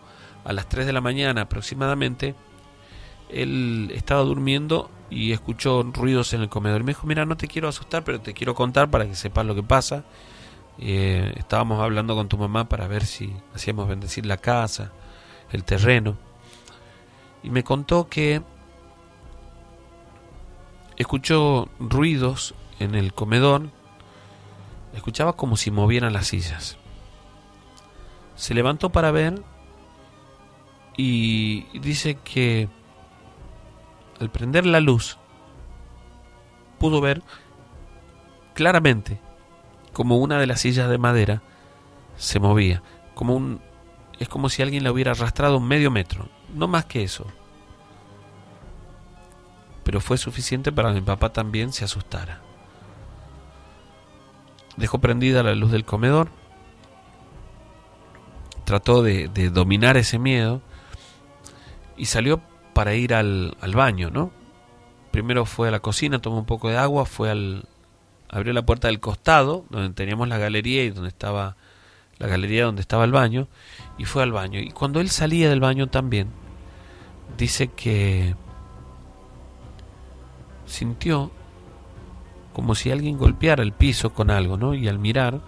a las 3 de la mañana aproximadamente, él estaba durmiendo y escuchó ruidos en el comedor. Y me dijo, mira, no te quiero asustar, pero te quiero contar para que sepas lo que pasa. Estábamos hablando con tu mamá para ver si hacíamos bendecir la casa, el terreno. Y me contó que escuchó ruidos en el comedor, escuchaba como si movieran las sillas. Se levantó para ver y dice que al prender la luz pudo ver claramente como una de las sillas de madera se movía, es como si alguien la hubiera arrastrado 1/2 metro, no más que eso. Pero fue suficiente para que mi papá también se asustara. Dejó prendida la luz del comedor, trató de dominar ese miedo y salió para ir al baño, ¿no? Primero fue a la cocina, tomó un poco de agua, abrió la puerta del costado, donde teníamos la galería y donde estaba la galería donde estaba el baño, y fue al baño. Y cuando él salía del baño también, dice que sintió como si alguien golpeara el piso con algo, ¿no? Y al mirar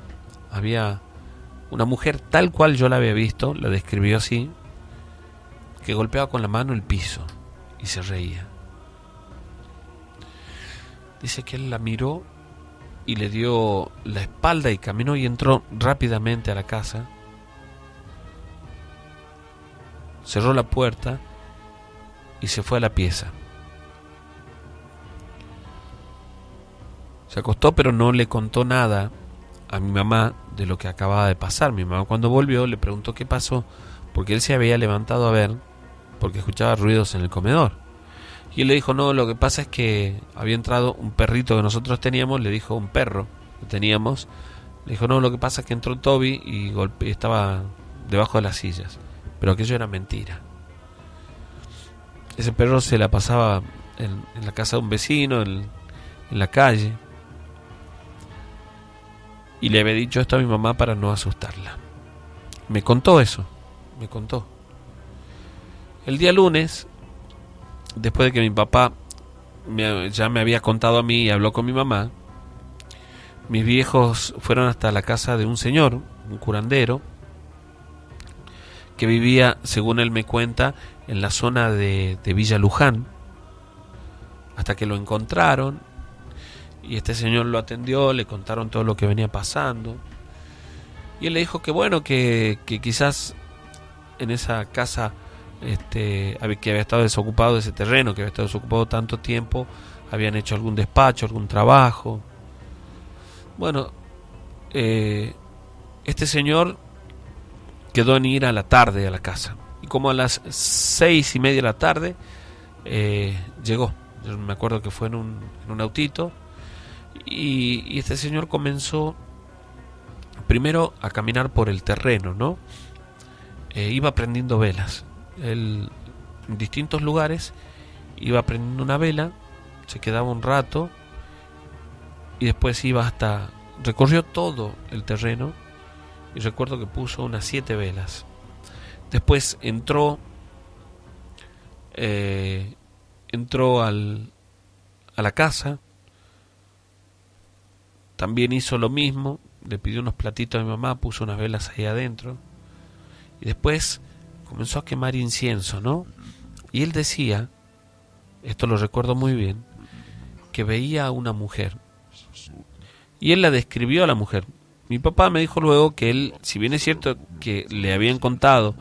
había una mujer tal cual yo la había visto, la describió así, que golpeaba con la mano el piso y se reía. Dice que él la miró y le dio la espalda y caminó y entró rápidamente a la casa. Cerró la puerta y se fue a la pieza. Se acostó, pero no le contó nada a mi mamá de lo que acababa de pasar. Mi mamá, cuando volvió, le preguntó qué pasó, porque él se había levantado a ver, porque escuchaba ruidos en el comedor. Y él le dijo, no, lo que pasa es que había entrado un perrito que nosotros teníamos, le dijo un perro que teníamos, le dijo, no, lo que pasa es que entró Toby y estaba debajo de las sillas, pero aquello era mentira. Ese perro se la pasaba en la casa de un vecino, en la calle, y le había dicho esto a mi mamá para no asustarla. Me contó eso, me contó. El día lunes, después de que mi papá ya me había contado a mí y habló con mi mamá, mis viejos fueron hasta la casa de un señor, un curandero, que vivía, según él me cuenta, en la zona de Villa Luján, hasta que lo encontraron, y este señor lo atendió, le contaron todo lo que venía pasando, y él le dijo que bueno, que quizás en esa casa que había estado desocupado, de ese terreno que había estado desocupado tanto tiempo, habían hecho algún despacho, algún trabajo. Bueno, este señor quedó en ir a la tarde a la casa, y como a las 6:30 de la tarde llegó. Yo me acuerdo que fue en un autito, y este señor comenzó primero a caminar por el terreno, ¿no? Iba prendiendo velas. Él, en distintos lugares, iba prendiendo una vela, se quedaba un rato y después iba recorrió todo el terreno, y recuerdo que puso unas 7 velas. Después entró a la casa, también hizo lo mismo, le pidió unos platitos a mi mamá, puso unas velas ahí adentro y después comenzó a quemar incienso, ¿no? Y él decía, esto lo recuerdo muy bien, que veía a una mujer y él la describió a la mujer. Mi papá me dijo luego que él, si bien es cierto que le habían contado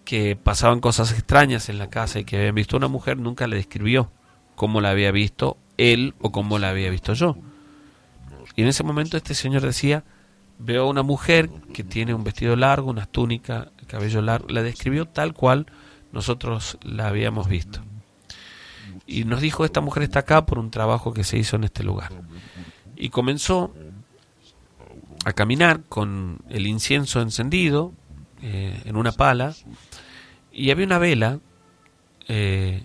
que pasaban cosas extrañas en la casa y que habían visto a una mujer, nunca le describió cómo la había visto él o cómo la había visto yo. Y en ese momento este señor decía, veo a una mujer que tiene un vestido largo, una túnica, cabello largo. La describió tal cual nosotros la habíamos visto. Y nos dijo, esta mujer está acá por un trabajo que se hizo en este lugar. Y comenzó a caminar con el incienso encendido en una pala, y había una vela que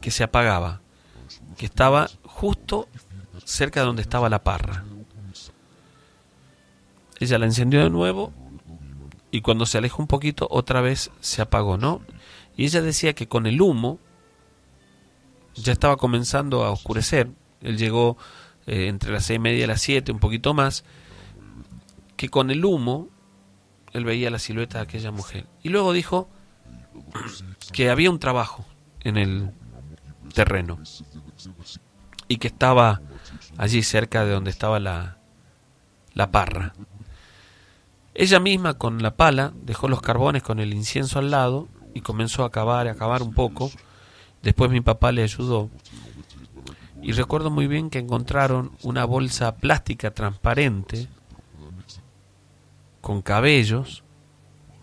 se apagaba, que estaba justo cerca de donde estaba la parra. Ella la encendió de nuevo y cuando se alejó un poquito otra vez se apagó, ¿no? Y ella decía que con el humo ya estaba comenzando a oscurecer. Él llegó entre las 6:30 y las 7, un poquito más, que con el humo él veía la silueta de aquella mujer. Y luego dijo que había un trabajo en el terreno y que estaba allí cerca de donde estaba la parra. Ella misma con la pala dejó los carbones con el incienso al lado y comenzó a cavar un poco. Después mi papá le ayudó y recuerdo muy bien que encontraron una bolsa plástica transparente con cabellos,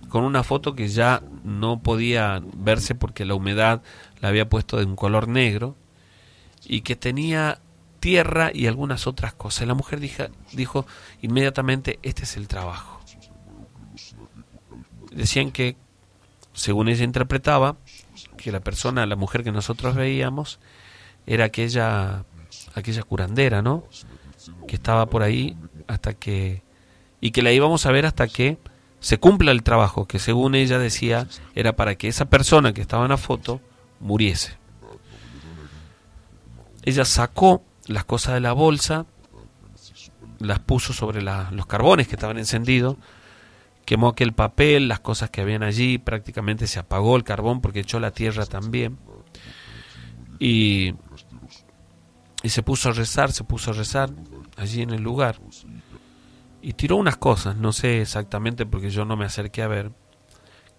con una foto que ya no podía verse porque la humedad la había puesto de un color negro y que tenía tierra y algunas otras cosas. La mujer dijo inmediatamente, este es el trabajo. Decían que, según ella interpretaba, que la mujer que nosotros veíamos, era aquella curandera, ¿no? Que estaba por ahí y que la íbamos a ver hasta que se cumpla el trabajo, que según ella decía, era para que esa persona que estaba en la foto muriese. Ella sacó las cosas de la bolsa, las puso sobre los carbones que estaban encendidos, quemó aquel papel, las cosas que habían allí, prácticamente se apagó el carbón porque echó la tierra también. Y se puso a rezar allí en el lugar. Y tiró unas cosas, no sé exactamente porque yo no me acerqué a ver,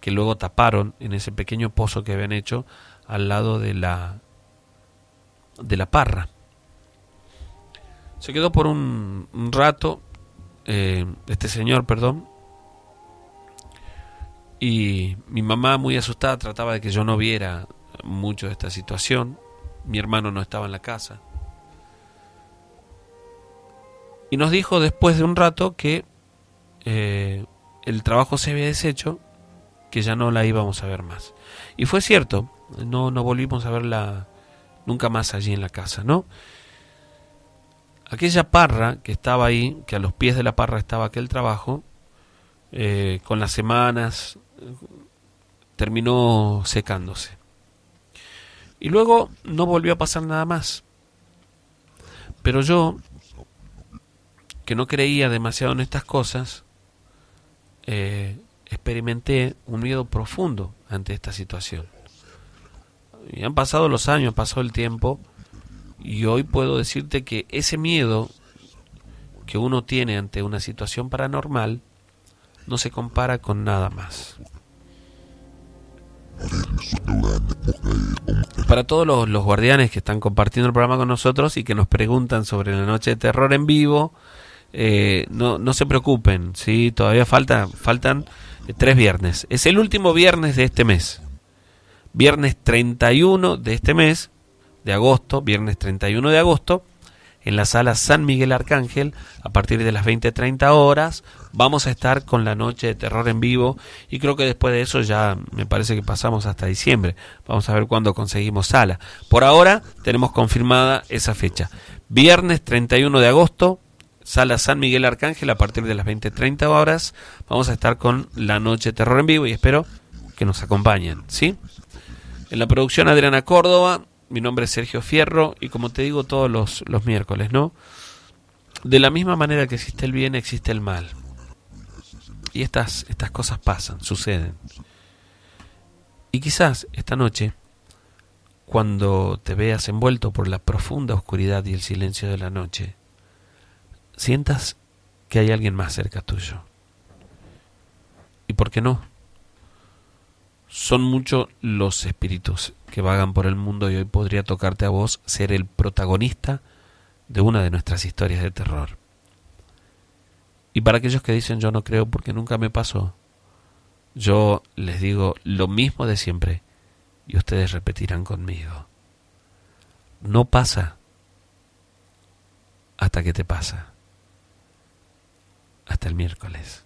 que luego taparon en ese pequeño pozo que habían hecho al lado de la parra. Se quedó por un rato este señor, y mi mamá, muy asustada, trataba de que yo no viera mucho de esta situación. Mi hermano no estaba en la casa. Y nos dijo después de un rato que el trabajo se había deshecho, que ya no la íbamos a ver más. Y fue cierto, no volvimos a verla nunca más allí en la casa, ¿no? Aquella parra que estaba ahí, que a los pies de la parra estaba aquel trabajo, con las semanas terminó secándose. Y luego no volvió a pasar nada más. Pero yo, que no creía demasiado en estas cosas, experimenté un miedo profundo ante esta situación. Y han pasado los años, pasó el tiempo, y hoy puedo decirte que ese miedo que uno tiene ante una situación paranormal no se compara con nada más. Para todos los guardianes que están compartiendo el programa con nosotros y que nos preguntan sobre la noche de terror en vivo, no se preocupen, ¿sí? Todavía faltan 3 viernes. Es el último viernes de este mes. Viernes 31 de este mes, de agosto, viernes 31 de agosto, en la sala San Miguel Arcángel, a partir de las 20:30 horas, vamos a estar con la noche de terror en vivo, y creo que después de eso ya me parece que pasamos hasta diciembre. Vamos a ver cuándo conseguimos sala. Por ahora tenemos confirmada esa fecha. Viernes 31 de agosto, sala San Miguel Arcángel, a partir de las 20:30 horas, vamos a estar con la noche de terror en vivo y espero que nos acompañen, ¿sí? En la producción Adriana Córdoba. Mi nombre es Sergio Fierro y como te digo todos los miércoles, ¿no? De la misma manera que existe el bien, existe el mal. Y estas cosas pasan, suceden. Y quizás esta noche, cuando te veas envuelto por la profunda oscuridad y el silencio de la noche, sientas que hay alguien más cerca tuyo. ¿Y por qué no? Son muchos los espíritus que vagan por el mundo y hoy podría tocarte a vos ser el protagonista de una de nuestras historias de terror. Y para aquellos que dicen yo no creo porque nunca me pasó, yo les digo lo mismo de siempre y ustedes repetirán conmigo. No pasa hasta que te pasa. Hasta el miércoles.